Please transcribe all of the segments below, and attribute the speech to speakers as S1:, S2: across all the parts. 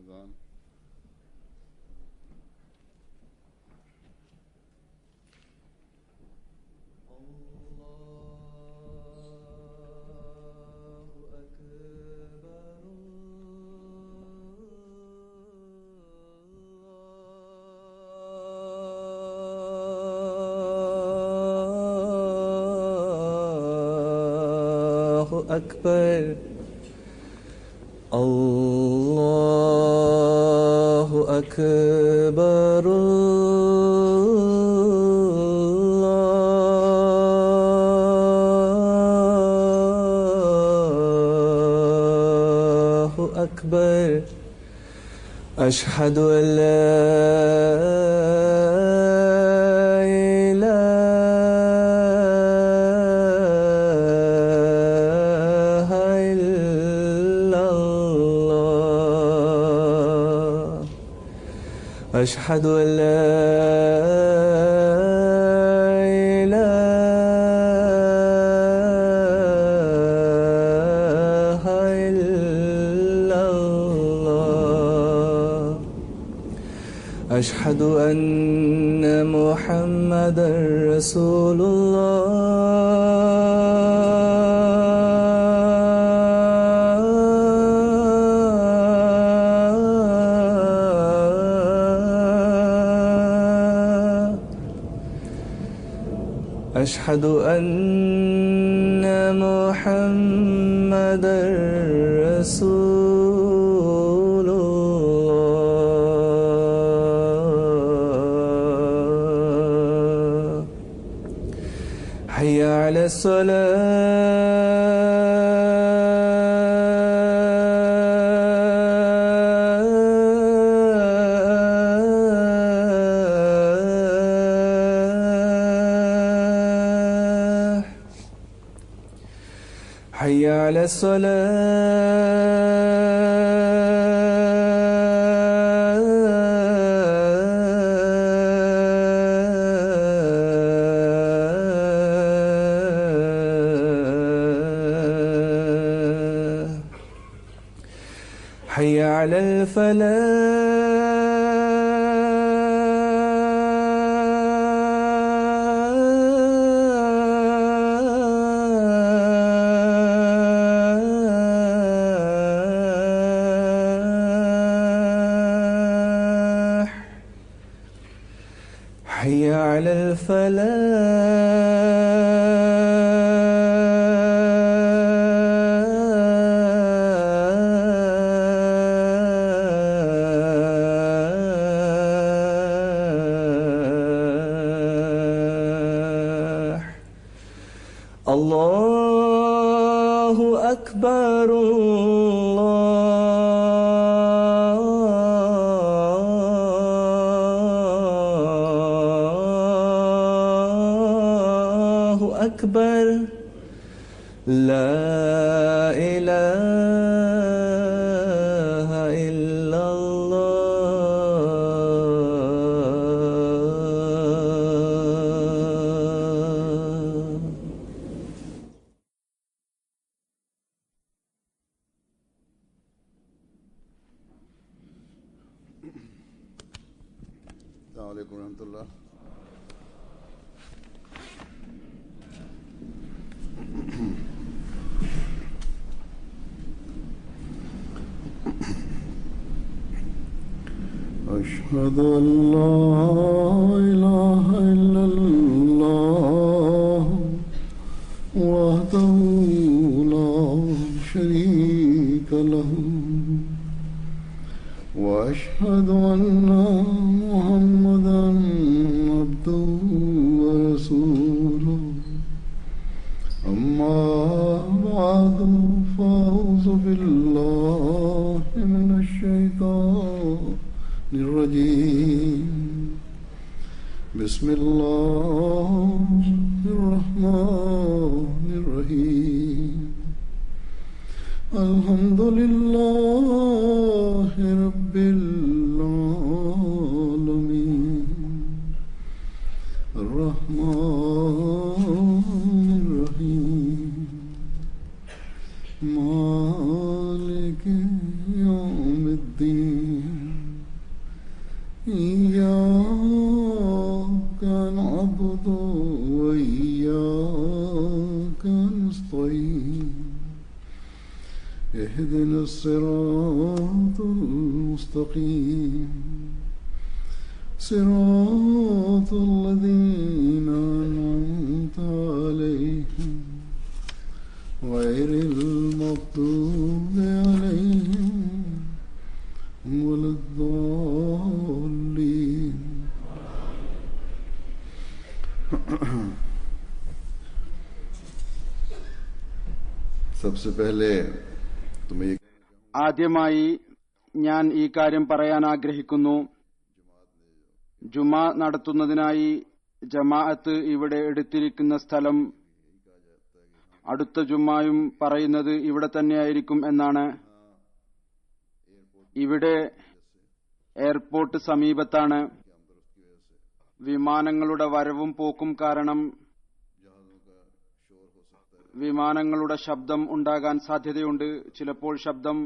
S1: أذان.
S2: أكبر. الله أكبر. الله أكبر. أشهد أن لا أشهد أن لا إله إلا الله. أشهد أن محمدا رسول أشهد أن محمدا رسول الله. حي على حي على الصلاة. حي على الفلاح. حي على الفلاح. الله أكبر. الله أكبر. لا إله إلا الله.
S1: السلام عليكم ورحمة الله. أشهد أن لا إله إلا الله وحده لا شريك له وأشهد أن محمدا عبده ورسوله. أما بعد فأعوذ بالله من الشيطان الرجيم. بسم الله الرحمن الرحيم. الحمد لله رب العالمين. الرحمن الرحيم. مالك يوم الدين. اهدنا الصراط المستقيم صراط الذين أنعمت عليهم غير المغضوب عليهم ولا الضالين. सबसे पहले तुम्हें
S3: ആദ്യമായി ഞാൻ ഈ കാര്യം പറയാൻ ആഗ്രഹിക്കുന്നു. ജുമാ നടത്തുന്നതിനായി ജമാഅത്ത് ഇവിടെ എടുത്തിരിക്കുന്ന സ്ഥലം അടുത്ത ജുമായും പറയുന്നത് ഇവിടെ തന്നെയായിരിക്കും എന്നാണ്. ഇവിടെ എയർപോർട്ട് സമീപത്താണ്. വിമാനങ്ങളുടെ വരവും പോക്കും കാരണം വിമാനങ്ങളുടെ ശബ്ദം ഉണ്ടാകാൻ സാധ്യതയുണ്ട്. ചിലപ്പോൾ ശബ്ദം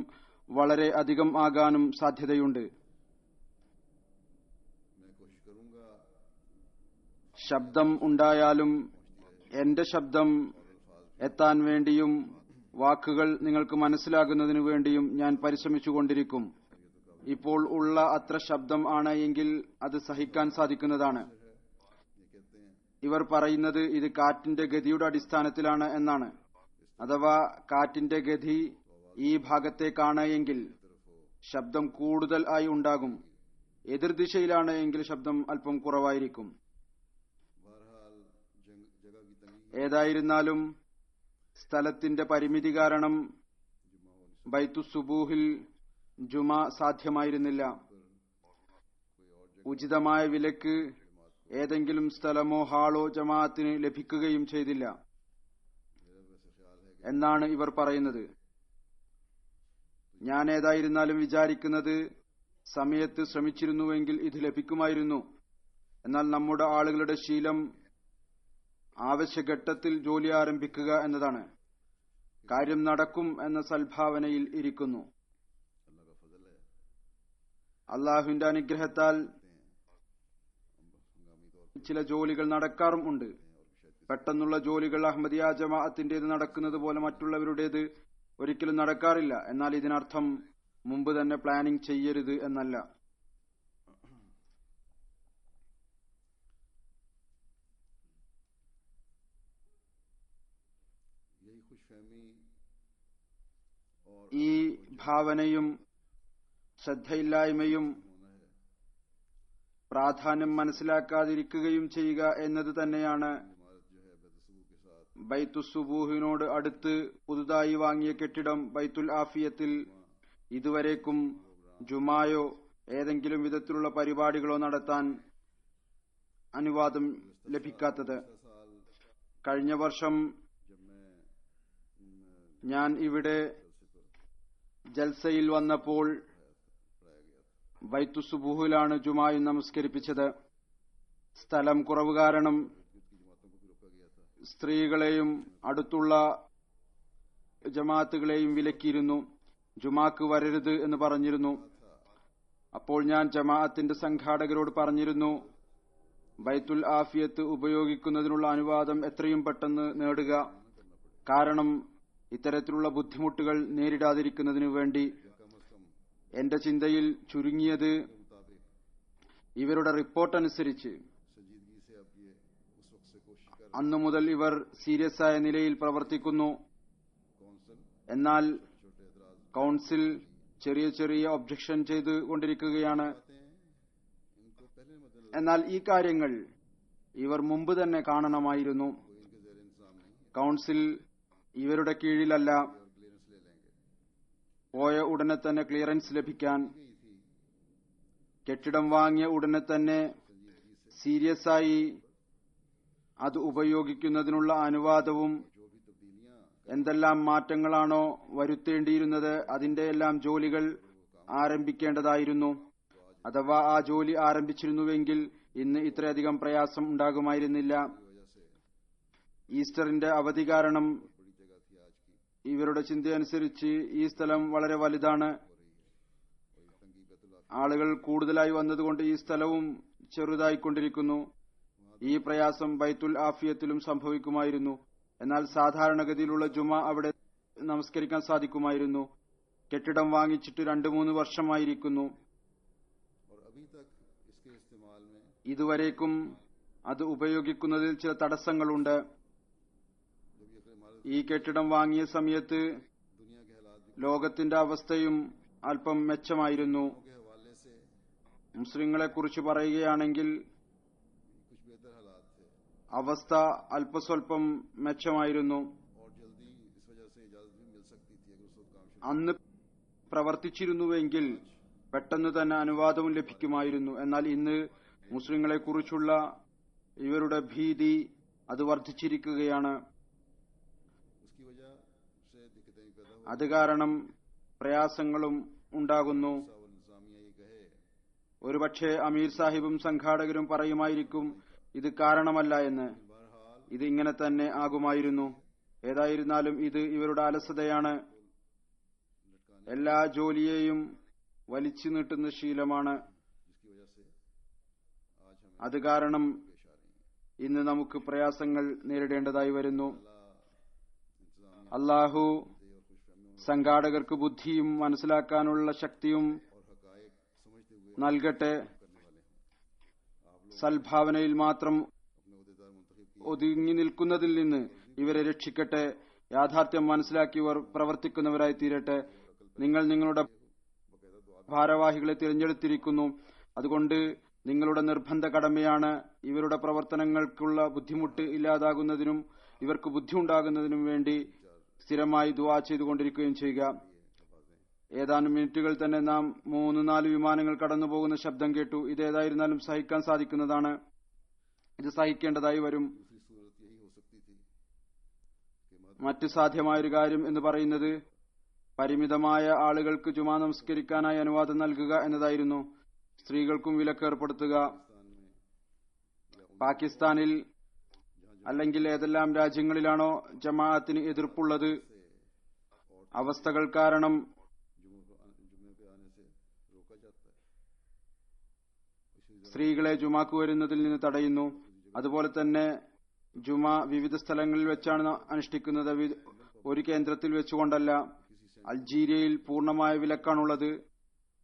S3: വളരെ അധികം ആകാനും സാധ്യതയുണ്ട്. ശബ്ദം ഉണ്ടായാലും എന്റെ ശബ്ദം എത്താൻ വേണ്ടിയും വാക്കുകൾ നിങ്ങൾക്ക് മനസ്സിലാകുന്നതിനു വേണ്ടിയും ഞാൻ പരിശ്രമിച്ചുകൊണ്ടിരിക്കും. ഇപ്പോൾ ഉള്ള അത്ര ശബ്ദം ആണ് എങ്കിൽ അത് സഹിക്കാൻ സാധിക്കുന്നതാണ്. ഇവർ പറയുന്നത് ഇത് കാറ്റിന്റെ ഗതിയുടെ അടിസ്ഥാനത്തിലാണ് എന്നാണ്. അഥവാ കാറ്റിന്റെ ഗതി ഈ ഭാഗത്തേക്കാണ് എങ്കിൽ ശബ്ദം കൂടുതൽ ആയി ഉണ്ടാകും. എതിർദിശയിലാണ് എങ്കിൽ ശബ്ദം അല്പം കുറവായിരിക്കും. ഏതായിരുന്നാലും സ്ഥലത്തിന്റെ പരിമിതി കാരണം ബൈത്തുസുബൂഹിൽ ജുമാ സാധ്യമായിരുന്നില്ല. ഉചിതമായ വിലക്ക് ഏതെങ്കിലും സ്ഥലമോ ഹാളോ ജമാഅത്തിന് ലഭിക്കുകയും ചെയ്തില്ല എന്നാണ് ഇവർ പറയുന്നത്. ഞാൻ ഏതായിരുന്നാലും വിചാരിക്കുന്നത് സമയത്ത് ശ്രമിച്ചിരുന്നുവെങ്കിൽ ഇത് ലഭിക്കുമായിരുന്നു. എന്നാൽ നമ്മുടെ ആളുകളുടെ ശീലം ആവശ്യഘട്ടത്തിൽ ജോലി ആരംഭിക്കുക എന്നതാണ്. കാര്യം നടക്കും എന്ന സൽഭാവനയിൽ ഇരിക്കുന്നു. അള്ളാഹുവിന്റെ അനുഗ്രഹത്താൽ ചില ജോലികൾ നടക്കാറും ഉണ്ട്. പെട്ടെന്നുള്ള ജോലികൾ അഹമ്മദിയ ജമാഅത്തിന്റേത് നടക്കുന്നത് പോലെ മറ്റുള്ളവരുടേത് ഒരിക്കലും നടക്കാറില്ല. എന്നാൽ ഇതിനർത്ഥം മുമ്പ് തന്നെ പ്ലാനിംഗ് ചെയ്യരുത് എന്നല്ല. ഈ ഭാവനയും ശ്രദ്ധയില്ലായ്മയും പ്രാധാന്യം മനസ്സിലാക്കാതിരിക്കുകയും ചെയ്യുക എന്നത് തന്നെയാണ് ബൈത്തുസുബൂഹിനോട് അടുത്ത് പുതുതായി വാങ്ങിയ കെട്ടിടം ബൈത്തുൽ ആഫിയത്തിൽ ഇതുവരേക്കും ജുമായോ ഏതെങ്കിലും വിധത്തിലുള്ള പരിപാടികളോ നടത്താൻ അനുവാദം ലഭിക്കാത്തത്. കഴിഞ്ഞ വർഷം ഞാൻ ഇവിടെ ജൽസയിൽ വന്നപ്പോൾ ബൈത്തുസുബൂഹിലാണ് ജുമായും നമസ്കരിപ്പിച്ചത്. സ്ഥലം കുറവ് കാരണം സ്ത്രീകളെയും അടുത്തുള്ള ജമാഅത്തുകളെയും വിലക്കിയിരുന്നു. ജുമാക്ക് വരരുത് എന്ന് പറഞ്ഞിരുന്നു. അപ്പോൾ ഞാൻ ജമാഅത്തിന്റെ സംഘാടകരോട് പറഞ്ഞിരുന്നു, ബൈത്തുൽ ആഫിയത്ത് ഉപയോഗിക്കുന്നതിനുള്ള അനുവാദം എത്രയും പെട്ടെന്ന് നേടുക. കാരണം ഇത്തരത്തിലുള്ള ബുദ്ധിമുട്ടുകൾ നേരിടാതിരിക്കുന്നതിനു വേണ്ടി. എന്റെ ചിന്തയിൽ ചുരുങ്ങിയത് ഇവരുടെ റിപ്പോർട്ട് അനുസരിച്ച് അന്നു മുതൽ ഇവർ സീരിയസ് ആയ നിലയിൽ പ്രവർത്തിക്കുന്നു. എന്നാൽ കൌൺസിൽ ചെറിയ ചെറിയ ഒബ്ജക്ഷൻ ചെയ്തുകൊണ്ടിരിക്കുകയാണ്. എന്നാൽ ഈ കാര്യങ്ങൾ ഇവർ മുമ്പ് തന്നെ കാണണമായിരുന്നു. കൌൺസിൽ ഇവരുടെ കീഴിലല്ല. പോയ ഉടനെ തന്നെ ക്ലിയറൻസ് ലഭിക്കാൻ, കെട്ടിടം വാങ്ങിയ ഉടനെ തന്നെ സീരിയസ് ആയി അത് ഉപയോഗിക്കുന്നതിനുള്ള അനുവാദവും എന്തെല്ലാം മാറ്റങ്ങളാണോ വരുത്തേണ്ടിയിരുന്നത് അതിന്റെ എല്ലാം ജോലികൾ ആരംഭിക്കേണ്ടതായിരുന്നു. അഥവാ ആ ജോലി ആരംഭിച്ചിരുന്നുവെങ്കിൽ ഇന്ന് ഇത്രയധികം പ്രയാസം ഉണ്ടാകുമായിരുന്നില്ല. ഈസ്റ്ററിന്റെ അവധി കാരണം ഇവരുടെ ചിന്തയനുസരിച്ച് ഈ സ്ഥലം വളരെ വലുതാണ്. ആളുകൾ കൂടുതലായി വന്നതുകൊണ്ട് ഈ സ്ഥലവും ചെറുതായിക്കൊണ്ടിരിക്കുന്നു. ഈ പ്രയാസം ബൈത്തുൽ ആഫിയത്തിലും സംഭവിക്കുമായിരുന്നു. എന്നാൽ സാധാരണഗതിയിലുള്ള ജുമ അവിടെ നമസ്കരിക്കാൻ സാധിക്കുമായിരുന്നു. കെട്ടിടം വാങ്ങിച്ചിട്ട് 2-3 വർഷമായിരിക്കുന്നു.
S1: और अभी तक इसके इस्तेमाल में
S3: ഇതുവരേക്കും അത് ഉപയോഗിക്കുന്നതിൽ ചില തടസ്സങ്ങളുണ്ട്.
S1: जब ये इमारत
S3: ഈ കെട്ടിടം വാങ്ങിയ സമയത്ത്
S1: दुनिया के हालात भी
S3: ലോകത്തിന്റെ അവസ്ഥയും അല്പം മെച്ചമായിരുന്നു.
S1: के हवाले से
S3: മുസ്ലിങ്ങളെ കുറിച്ച് പറയുകയാണെങ്കിൽ
S1: कुछ बेहतर हालात थे
S3: അവസ്ഥ അല്പസ്വല്പം മെച്ചമായിരുന്നു.
S1: और जल्दी इस वजह से इजाजत भी मिल सकती थी अगर उस वक्त काम शुरू
S3: അന്ന് പ്രവർത്തിച്ചിരുന്നുവെങ്കിൽ പെട്ടെന്ന് തന്നെ അനുവാദവും ലഭിക്കുമായിരുന്നു. എന്നാൽ ഇന്ന് മുസ്ലിങ്ങളെ കുറിച്ചുള്ള ഇവരുടെ ഭീതി അത് വർദ്ധിച്ചിരിക്കുകയാണ്.
S1: उसकी वजह से दिक्कतें भी पैदा
S3: അത് കാരണം പ്രയാസങ്ങളും ഉണ്ടാകുന്നു.
S1: हुआ और इंतजामिया ये कहे
S3: ഒരുപക്ഷെ അമീർ സാഹിബും സംഘാടകരും പറയുമായിരിക്കും ഇത് കാരണമല്ല എന്ന്.
S1: बहरहाल
S3: ഇത് ഇങ്ങനെ തന്നെ ആകുമായിരുന്നു. ഏതായിരുന്നാലും ഇത് ഇവരുടെ അലസതയാണ്. എല്ലാ ജോലിയെയും വലിച്ചു നീട്ടുന്ന ശീലമാണ്.
S1: जिसकी वजह से आज हमें
S3: അത് കാരണം
S1: पेश आ रही है
S3: ഇന്ന് നമുക്ക് പ്രയാസങ്ങൾ നേരിടേണ്ടതായി വരുന്നു.
S1: इंतजामिया
S3: അള്ളാഹു
S1: और खुशफहमी
S3: സംഘാടകർക്ക് ബുദ്ധിയും മനസ്സിലാക്കാനുള്ള ശക്തിയും
S1: और हकायक समझते हुए
S3: നൽകട്ടെ.
S1: करने वाले हों आप लोग
S3: സൽഭാവനയിൽ മാത്രം
S1: अपने उहदेदार मुंतखब किए
S3: ഒതുങ്ങി നിൽക്കുന്നതിൽ നിന്ന് ഇവരെ രക്ഷിക്കട്ടെ. യാഥാർത്ഥ്യം മനസ്സിലാക്കി ഇവർ പ്രവർത്തിക്കുന്നവരായി തീരട്ടെ. നിങ്ങൾ നിങ്ങളുടെ
S1: बाकायदा दुआ
S3: ഭാരവാഹികളെ തിരഞ്ഞെടുത്തിരിക്കുന്നു. അതുകൊണ്ട് നിങ്ങളുടെ നിർബന്ധ കടമയാണ് ഇവരുടെ പ്രവർത്തനങ്ങൾക്കുള്ള ബുദ്ധിമുട്ട് ഇല്ലാതാകുന്നതിനും ഇവർക്ക് ബുദ്ധി ഉണ്ടാകുന്നതിനും വേണ്ടി സ്ഥിരമായി ദുആ ചെയ്തുകൊണ്ടിരിക്കുകയും ചെയ്യുക. ഏതാനും മിനിറ്റുകൾ തന്നെ നാം 3-4 വിമാനങ്ങൾ കടന്നുപോകുന്ന ശബ്ദം കേട്ടു. ഇതേതായിരുന്നാലും സഹിക്കാൻ സാധിക്കുന്നതാണ്. ഇത് സഹിക്കേണ്ടതായി വരും.
S1: दूसरी सूरत यही हो सकती थी कि
S3: മറ്റു സാധ്യമായൊരു കാര്യം എന്ന് പറയുന്നത് പരിമിതമായ ആളുകൾക്ക് ജുമാ നമസ്കരിക്കാനായി അനുവാദം നൽകുക എന്നതായിരുന്നു. സ്ത്രീകൾക്കും വിലക്കേർപ്പെടുത്തുക. പാകിസ്ഥാനിൽ അല്ലെങ്കിൽ ഏതെല്ലാം രാജ്യങ്ങളിലാണോ ജമാഅത്തിന് എതിർപ്പുള്ളത്, അവസ്ഥകൾ കാരണം
S1: जुम्मे पे आने से रोका जाता है
S3: സ്ത്രീകളെ ജുമാക്ക് വരുന്നതിൽ നിന്ന് തടയുന്നു. അതുപോലെ തന്നെ ജുമാ വിവിധ സ്ഥലങ്ങളിൽ വെച്ചാണ് അനുഷ്ഠിക്കുന്നത്, ഒരു കേന്ദ്രത്തിൽ വെച്ചുകൊണ്ടല്ല. അൾജീരിയയിൽ പൂർണ്ണമായ വിലക്കാണുള്ളത്.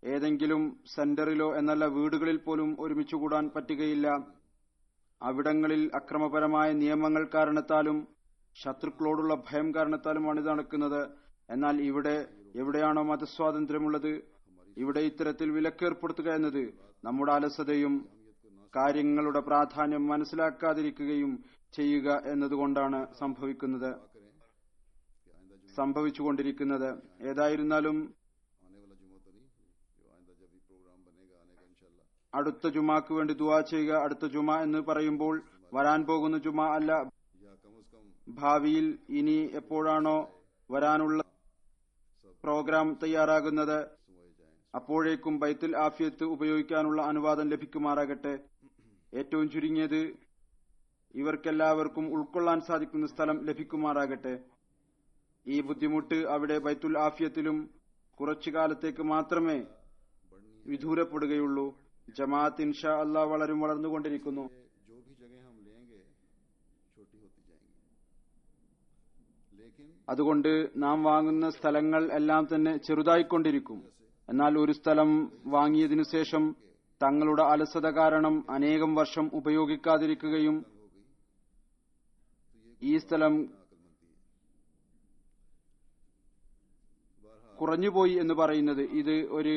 S3: ഏതെങ്കിലും സെന്ററിലോ എന്നല്ല വീടുകളിൽ പോലും ഒരുമിച്ചു കൂടാൻ പറ്റുകയില്ല. അവിടങ്ങളിൽ അക്രമപരമായ നിയമങ്ങൾ കാരണത്താലും ശത്രുക്കളോടുള്ള ഭയം കാരണത്താലുമാണ് ഇത് നടക്കുന്നത്. എന്നാൽ ഇവിടെ എവിടെയാണോ മതസ്വാതന്ത്ര്യമുള്ളത് ഇവിടെ ഇത്തരത്തിൽ വിലക്കേർപ്പെടുത്തുക എന്നത് നമ്മുടെ അലസതയും കാര്യങ്ങളുടെ പ്രാധാന്യം മനസ്സിലാക്കാതിരിക്കുകയും ചെയ്യുക എന്നതുകൊണ്ടാണ് സംഭവിച്ചുകൊണ്ടിരിക്കുന്നത്. ഏതായിരുന്നാലും
S1: आने वाला जुमा तो नहीं, जो आइंदा जब भी प्रोग्राम बनेगा आने का इंशाल्लाह
S3: അടുത്ത ജുമാക്ക് വേണ്ടി ദുആ ചെയ്യുക. അടുത്ത ജുമ എന്ന് പറയുമ്പോൾ വരാൻ പോകുന്ന ജുമ അല്ല,
S1: या कम से कम
S3: ഭാവിയിൽ ഇനി എപ്പോഴാണോ വരാനുള്ള പ്രോഗ്രാം തയ്യാറാകുന്നത്
S1: सुबह जाएं
S3: അപ്പോഴേക്കും ബൈത്തുൽ ആഫിയത്ത് ഉപയോഗിക്കാനുള്ള അനുവാദം ലഭിക്കുമാറാകട്ടെ. ഏറ്റവും ചുരുങ്ങിയത് ഇവർക്കെല്ലാവർക്കും ഉൾക്കൊള്ളാൻ സാധിക്കുന്ന സ്ഥലം ലഭിക്കുമാറാകട്ടെ. ഈ ബുദ്ധിമുട്ട് അവിടെ ബൈത്തുൽ ആഫിയത്തിലും കുറച്ചു കാലത്തേക്ക് മാത്രമേ വിദൂരപ്പെടുകയുള്ളൂ. ജമാഅത്ത് ഇൻഷാ അല്ലാഹ് വളർന്നുകൊണ്ടിരിക്കുന്നു.
S1: जो भी जगह हम लेंगे छोटी होती जाएंगी, लेकिन
S3: അതുകൊണ്ട് നാം വാങ്ങുന്ന സ്ഥലങ്ങൾ എല്ലാം തന്നെ ചെറുതായിക്കൊണ്ടിരിക്കും. എന്നാൽ ഒരു സ്ഥലം വാങ്ങിയതിനു ശേഷം തങ്ങളുടെ അലസത കാരണം അനേകം വർഷം ഉപയോഗിക്കാതിരിക്കുകയും ഈ സ്ഥലം കുറഞ്ഞുപോയി എന്ന് പറയുന്നത് ഇത് ഒരു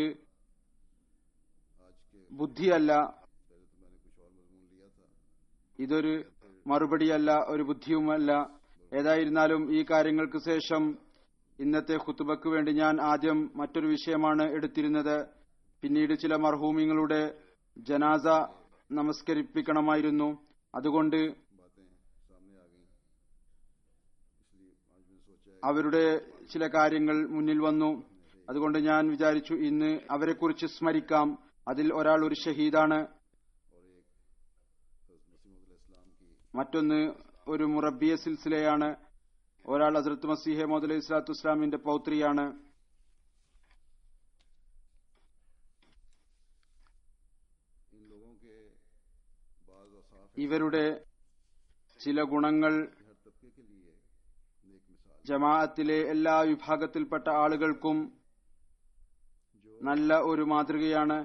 S3: ബുദ്ധിയല്ല,
S1: पहले तो मैंने कुछ और मजमून लिया था
S3: ഇതൊരു മറുപടിയല്ല, ഒരു ബുദ്ധിയുമല്ല. ഏതായിരുന്നാലും ഈ കാര്യങ്ങൾക്ക് ശേഷം ഇന്നത്തെ ഖുതുബയ്ക്ക് വേണ്ടി ഞാൻ ആദ്യം മറ്റൊരു വിഷയമാണ് എടുത്തിരുന്നത്. പിന്നീട് ചില മർഹൂമിങ്ങളുടെ ജനാസ നമസ്കരിപ്പിക്കണമായിരുന്നു. അതുകൊണ്ട്
S1: बातें सामने आ गई, इसलिए आज मैंने सोचा है
S3: അവരുടെ ചില കാര്യങ്ങൾ മുന്നിൽ വന്നു. അതുകൊണ്ട് ഞാൻ വിചാരിച്ചു ഇന്ന് അവരെക്കുറിച്ച് സ്മരിക്കാം. അതിൽ ഒരാൾ ഒരു ഷഹീദാണ്,
S1: और एक मसीह इस्लाम की
S3: മറ്റൊന്ന് ഒരു മുറബിയ സിൽസിലയാണ്, ഒരാൾ ഹസ്രത്ത് മസീഹെ മൗദ് അലൈഹി സ്വലാത്തു വസ്സലാമിന്റെ പൗത്രിയാണ്.
S1: इन लोगों के बाज औसाफ
S3: ഇവരുടെ ചില ഗുണങ്ങൾ
S1: हर तबके के लिए नेक मिसाल
S3: ജമാഅത്തിലെ എല്ലാ വിഭാഗത്തിൽപ്പെട്ട ആളുകൾക്കും നല്ല ഒരു മാതൃകയാണ്.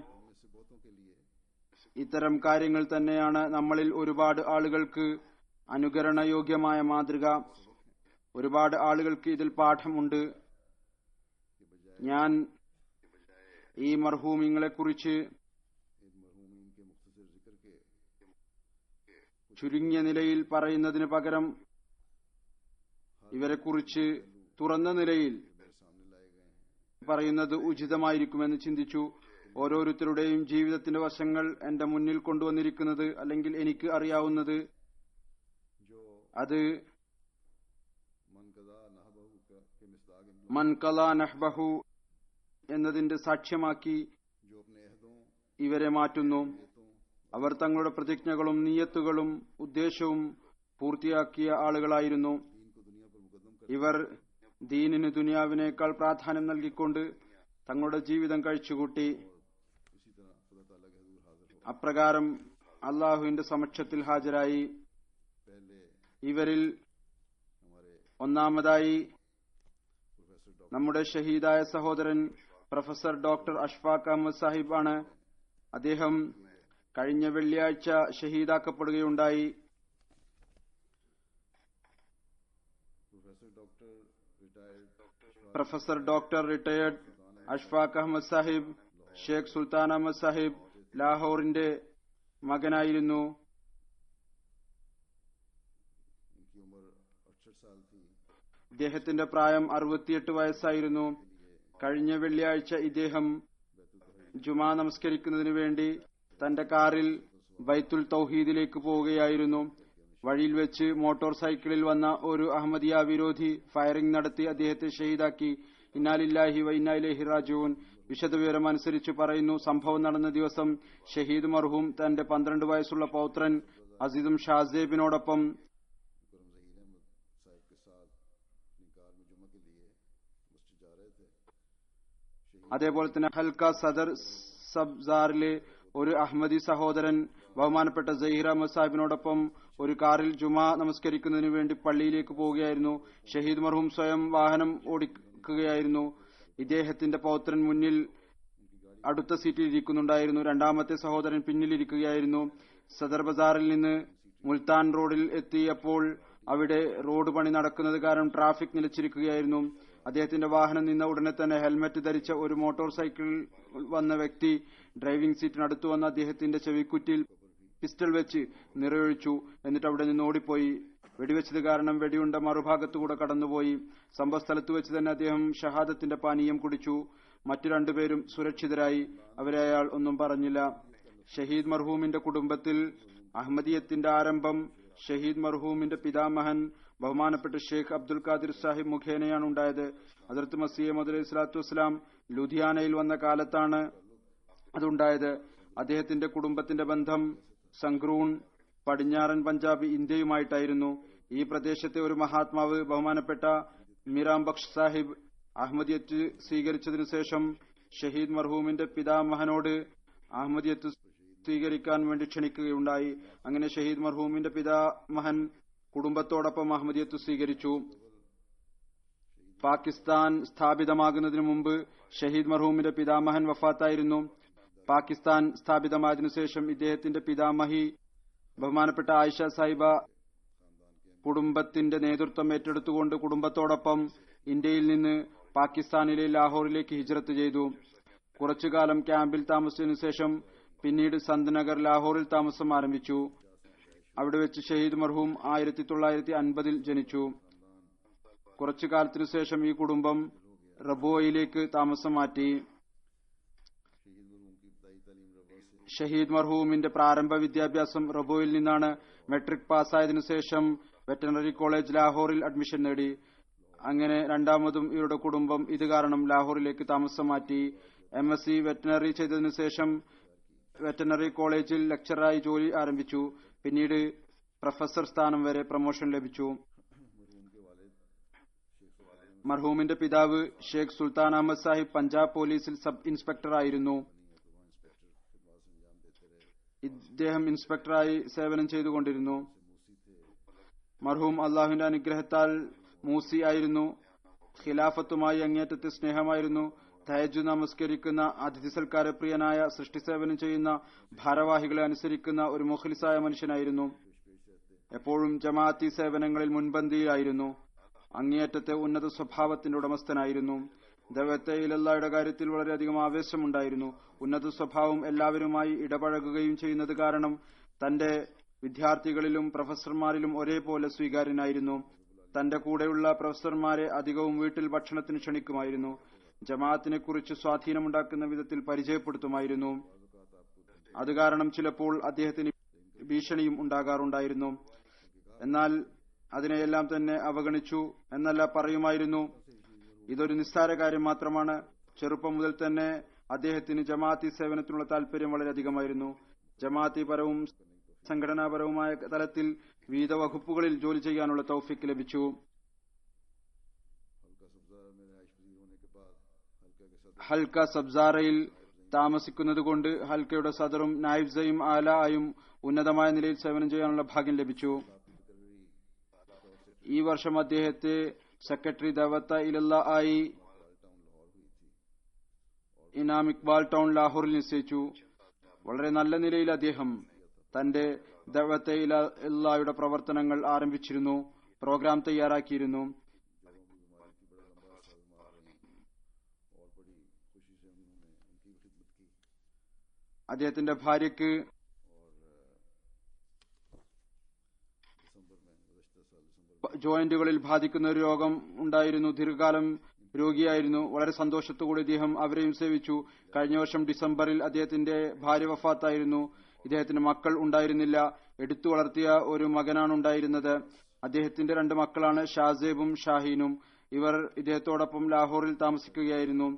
S3: ഇത്തരം കാര്യങ്ങൾ തന്നെയാണ് നമ്മളിൽ ഒരുപാട് ആളുകൾക്ക് അനുകരണയോഗ്യമായ മാതൃക. ഒരുപാട് ആളുകൾക്ക് ഇതിൽ പാഠമുണ്ട്. ഞാൻ ഈ മർഹൂമിങ്ങളെ കുറിച്ച് ചുരുങ്ങിയ നിലയിൽ പറയുന്നതിന് പകരം ഇവരെക്കുറിച്ച് തുറന്ന നിലയിൽ പറയുന്നത് ഉചിതമായിരിക്കുമെന്ന് ചിന്തിച്ചു. ഓരോരുത്തരുടെയും ജീവിതത്തിന്റെ വശങ്ങൾ എന്റെ മുന്നിൽ കൊണ്ടുവന്നിരിക്കുന്നത്, അല്ലെങ്കിൽ എനിക്ക് അറിയാവുന്നത്, അത് മൻകല നഹ്ബഹു എന്നതിന്റെ സാക്ഷ്യമാക്കി ഇവരെ മാറ്റുന്നു. അവർ തങ്ങളുടെ പ്രതിജ്ഞകളും നിയ്യത്തുകളും ഉദ്ദേശവും പൂർത്തിയാക്കിയ ആളുകളായിരുന്നു. ഇവർ ദീനിന് ദുനിയാവിനേക്കാൾ പ്രാധാന്യം നൽകിക്കൊണ്ട് തങ്ങളുടെ ജീവിതം കഴിച്ചുകൂട്ടി. അപ്രകാരം അള്ളാഹുവിന്റെ സമക്ഷത്തിൽ ഹാജരായി. ഇവരിൽ ഒന്നാമതായി നമ്മുടെ ഷഹീദായ സഹോദരൻ പ്രൊഫസർ ഡോക്ടർ അഷ്ഫാഖ് അഹമ്മദ് സാഹിബ് ആണ്. അദ്ദേഹം കഴിഞ്ഞ വെള്ളിയാഴ്ച ഷഹീദാക്കപ്പെടുകയുണ്ടായി. Professor doctor retired Ashfaq Ahmad Sahib Sheikh Sultan Ahmad Sahib ലാഹോറിന്റെ മകനായിരുന്നു. ഇദ്ദേഹത്തിന്റെ പ്രായം 68 വയസ്സായിരുന്നു. കഴിഞ്ഞ വെള്ളിയാഴ്ച ഇദ്ദേഹം ജുമാ നമസ്കരിക്കുന്നതിനു വേണ്ടി തന്റെ കാറിൽ ബൈത്തുൽ തൗഹീദിലേക്ക് പോവുകയായിരുന്നു. വഴിയിൽ വെച്ച് മോട്ടോർ സൈക്കിളിൽ വന്ന ഒരു അഹമ്മദിയ വിരോധി ഫയറിംഗ് നടത്തി അദ്ദേഹത്തെ ഷഹീദാക്കി. ഇന്നാലില്ലാഹി വ ഇന്നാ ഇലൈഹി റാജിഊൻ. വിശദവിവരം അനുസരിച്ച് പറയുന്നു, സംഭവം നടന്ന ദിവസം ഷഹീദ് മർഹൂം തന്റെ 12 വയസ്സുള്ള പൗത്രൻ അസീദും ഷാസേബിനോടൊപ്പം അതേപോലെ തന്നെ ഹൽക്ക സദർ സബ്സാറിലെ ഒരു അഹമ്മദി സഹോദരൻ ബഹുമാനപ്പെട്ട സഹീർ അഹമ്മദ് സാഹിബിനോടൊപ്പം ഒരു കാറിൽ ജുമാ നമസ്കരിക്കുന്നതിനു വേണ്ടി പള്ളിയിലേക്ക് പോവുകയായിരുന്നു. ഷഹീദ് മർഹൂം സ്വയം വാഹനം ഓടിക്കുകയായിരുന്നു. ഇദ്ദേഹത്തിന്റെ പൗത്രൻ മുന്നിൽ അടുത്ത സീറ്റിൽ ഇരിക്കുന്നുണ്ടായിരുന്നു. രണ്ടാമത്തെ സഹോദരൻ പിന്നിലിരിക്കുകയായിരുന്നു. സദർ ബസാറിൽ നിന്ന് മുൽത്താൻ റോഡിൽ എത്തിയപ്പോൾ അവിടെ റോഡ് പണി നടക്കുന്നത് കാരണം ട്രാഫിക് നിലച്ചിരിക്കുകയായിരുന്നു. അദ്ദേഹത്തിന്റെ വാഹനം നിന്ന ഉടനെ തന്നെ ഹെൽമറ്റ് ധരിച്ച ഒരു മോട്ടോർ സൈക്കിളിൽ വന്ന വ്യക്തി ഡ്രൈവിംഗ് സീറ്റിനടുത്തു വന്ന അദ്ദേഹത്തിന്റെ ചെവിക്കുറ്റിൽ പിസ്റ്റൾ വെച്ച് നിറയൊഴിച്ചു. എന്നിട്ട് അവിടെ നിന്ന് ഓടിപ്പോയി. വെടിവെച്ചത് കാരണം വെടിയുണ്ട മറുഭാഗത്തുകൂടെ കടന്നുപോയി. സംഭവസ്ഥലത്ത് വെച്ച് തന്നെ അദ്ദേഹം ഷഹാദത്തിന്റെ പാനീയം കുടിച്ചു. മറ്റു രണ്ടുപേരും സുരക്ഷിതരായി. അവരെ അയാൾ ഒന്നും പറഞ്ഞില്ല. ഷഹീദ് മർഹൂമിന്റെ കുടുംബത്തിൽ അഹമ്മദിയത്തിന്റെ ആരംഭം ഷഹീദ് മർഹൂമിന്റെ പിതാമഹൻ ബഹുമാനപ്പെട്ട ഷെയ്ഖ് അബ്ദുൽ ഖാദിർ സാഹിബ് മുഖേനയാണ് ഉണ്ടായത്. ഹദ്റത്ത് മസീഹ് മൗഊദ് അലൈഹി സ്വലാത്തു വസ്സലാം ലുധിയാനയിൽ വന്ന കാലത്താണ് അതുണ്ടായത്. അദ്ദേഹത്തിന്റെ കുടുംബത്തിന്റെ ബന്ധം സംഗ്രൂൺ, പടിഞ്ഞാറൻ പഞ്ചാബ്, ഇന്ത്യയുമായിട്ടായിരുന്നു. ഈ പ്രദേശത്തെ ഒരു മഹാത്മാവ് ബഹുമാനപ്പെട്ട മിറാം ബക്ഷ് സാഹിബ് അഹമ്മദിയത്ത് സ്വീകരിച്ചതിനു ശേഷം ഷഹീദ് മർഹൂമിന്റെ പിതാമഹനോട് അഹമ്മദിയത്ത് സ്വീകരിക്കാൻ വേണ്ടി ക്ഷണിക്കുകയുണ്ടായി. അങ്ങനെ ഷഹീദ് മർഹൂമിന്റെ പിതാമഹൻ കുടുംബത്തോടൊപ്പം അഹമ്മദിയത്ത് സ്വീകരിച്ചു. പാകിസ്ഥാൻ സ്ഥാപിതമാകുന്നതിനു മുമ്പ് ഷഹീദ് മർഹൂമിന്റെ പിതാമഹൻ വഫാത്തായിരുന്നു. പാകിസ്ഥാൻ സ്ഥാപിതമായതിനു ശേഷം ഇദ്ദേഹത്തിന്റെ പിതാമഹി ബഹുമാനപ്പെട്ട ആയിഷ സാഹിബ കുടുംബത്തിന്റെ നേതൃത്വം ഏറ്റെടുത്തുകൊണ്ട് കുടുംബത്തോടൊപ്പം ഇന്ത്യയിൽ നിന്ന് പാകിസ്ഥാനിലെ ലാഹോറിലേക്ക് ഹിജ്റത്ത് ചെയ്തു. കുറച്ചുകാലം ക്യാമ്പിൽ താമസിച്ചതിനു ശേഷം പിന്നീട് സന്ത് നഗർ ലാഹോറിൽ താമസം ആരംഭിച്ചു. അവിടെ വെച്ച് ഷഹീദ് മർഹൂം 1950 ജനിച്ചു. കുറച്ചു കാലത്തിനു ശേഷം ഈ കുടുംബം റബോയിലേക്ക് താമസം മാറ്റി. ഷഹീദ് മർഹൂമിന്റെ പ്രാരംഭ വിദ്യാഭ്യാസം റബോയിൽ നിന്നാണ്. മെട്രിക് പാസ്സായതിനു ശേഷം വെറ്ററിനറി കോളേജ് ലാഹോറിൽ അഡ്മിഷൻ നേടി. അങ്ങനെ രണ്ടാമതും ഇവരുടെ കുടുംബം ഇത് കാരണം ലാഹോറിലേക്ക് താമസം മാറ്റി. MSc വെറ്ററിനറി ചെയ്തതിനു ശേഷം വെറ്ററിനറി കോളേജിൽ ലെക്ചറായി ജോലി ആരംഭിച്ചു. പിന്നീട് പ്രൊഫസർ സ്ഥാനം വരെ പ്രമോഷൻ ലഭിച്ചു. മർഹൂമിന്റെ പിതാവ് ഷേഖ് സുൽത്താൻ അഹമ്മദ് സാഹിബ് പഞ്ചാബ് പോലീസിൽ സബ് ഇൻസ്പെക്ടർ ആയിരുന്നു. ഇദ്ദേഹം ഇൻസ്പെക്ടറായി സേവനം ചെയ്തുകൊണ്ടിരുന്നു. മർഹൂം അള്ളാഹുവിന്റെ അനുഗ്രഹത്താൽ മൂസി ആയിരുന്നു. ഖിലാഫത്തുമായി അങ്ങേറ്റത്തെ സ്നേഹമായിരുന്നു. തഹജ്ജുദ് നമസ്കരിക്കുന്ന അതിഥി സൽക്കാരപ്രിയനായ സൃഷ്ടിസേവനം ചെയ്യുന്ന ഭാരവാഹികളെ അനുസരിക്കുന്ന ഒരു മുഖ്ലിസായ മനുഷ്യനായിരുന്നു. എപ്പോഴും ജമാഅത്തി സേവനങ്ങളിൽ മുൻപന്തിയിലായിരുന്നു. അങ്ങേയറ്റത്തെ ഉന്നത സ്വഭാവത്തിന്റെ ഉടമസ്ഥനായിരുന്നു. ദഅവത്തെ ഇലല്ലാഹയുടെ കാര്യത്തിൽ വളരെയധികം ആവേശമുണ്ടായിരുന്നു. ഉന്നത സ്വഭാവം എല്ലാവരുമായി ഇടപഴകുകയും ചെയ്യുന്നത് കാരണം തന്റെ വിദ്യാർത്ഥികളിലും പ്രൊഫസർമാരിലും ഒരേപോലെ സ്വീകാര്യനായിരുന്നു. തന്റെ കൂടെയുള്ള പ്രൊഫസർമാരെ അധികവും വീട്ടിൽ ഭക്ഷണത്തിന് ക്ഷണിക്കുമായിരുന്നു. ജമാഅത്തിനെ കുറിച്ച് സ്വാധീനമുണ്ടാക്കുന്ന വിധത്തിൽ പരിചയപ്പെടുത്തുമായിരുന്നു. അത് കാരണം ചിലപ്പോൾ അദ്ദേഹത്തിന് ഭീഷണിയും ഉണ്ടാകാറുണ്ടായിരുന്നു. എന്നാൽ അതിനെയെല്ലാം തന്നെ അവഗണിച്ചു എന്നല്ല പറയുമായിരുന്നു. ഇതൊരു നിസ്സാര കാര്യം മാത്രമാണ്. ചെറുപ്പം മുതൽ തന്നെ അദ്ദേഹത്തിന് ജമാഅത്തി സേവനത്തിനുള്ള താല്പര്യം വളരെയധികമായിരുന്നു. ജമാഅത്തി പരവും സംഘടനാപരവുമായ തലത്തിൽ വിവിധ വകുപ്പുകളിൽ ജോലി ചെയ്യാനുള്ള തൗഫീക്ക് ലഭിച്ചു. ഹൽക്ക സബ്സാറയിൽ താമസിക്കുന്നതുകൊണ്ട് ഹൽക്കയുടെ സദറും നായിബ്സയും ആലയും ഉന്നതമായ നിലയിൽ സേവനം ചെയ്യാനുള്ള ഭാഗ്യം ലഭിച്ചു. ഈ വർഷം അദ്ദേഹത്തെ സെക്രട്ടറി ദഅവത്ത ഇലല്ലാ ആയി ഇനാം ഇക്ബാൽ ടൗൺ ലാഹോറിൽ നിശ്ചയിച്ചു. വളരെ നല്ല നിലയിൽ അദ്ദേഹം തന്റെ ദഅവത്തെ ഇലല്ലായുടെ പ്രവർത്തനങ്ങൾ ആരംഭിച്ചിരുന്നു, പ്രോഗ്രാം തയ്യാറാക്കിയിരുന്നു. അദ്ദേഹത്തിന്റെ ഭാര്യയ്ക്ക് ജോയിന്റുകളിൽ ബാധിക്കുന്ന ഒരു രോഗം ഉണ്ടായിരുന്നു. ദീർഘകാലം രോഗിയായിരുന്നു. വളരെ സന്തോഷത്തോടെ ഇദ്ദേഹം അവരെയും സേവിച്ചു. കഴിഞ്ഞ വർഷം ഡിസംബറിൽ അദ്ദേഹത്തിന്റെ ഭാര്യ വഫാത്തായിരുന്നു. ഇദ്ദേഹത്തിന് മക്കൾ ഉണ്ടായിരുന്നില്ല. എടുത്തു വളർത്തിയ ഒരു മകനാണ് ഉണ്ടായിരുന്നത്. അദ്ദേഹത്തിന്റെ 2 മക്കളാണ് ഷാസേബും ഷാഹീനും. ഇവർ ഇദ്ദേഹത്തോടൊപ്പം ലാഹോറിൽ താമസിക്കുകയായിരുന്നു.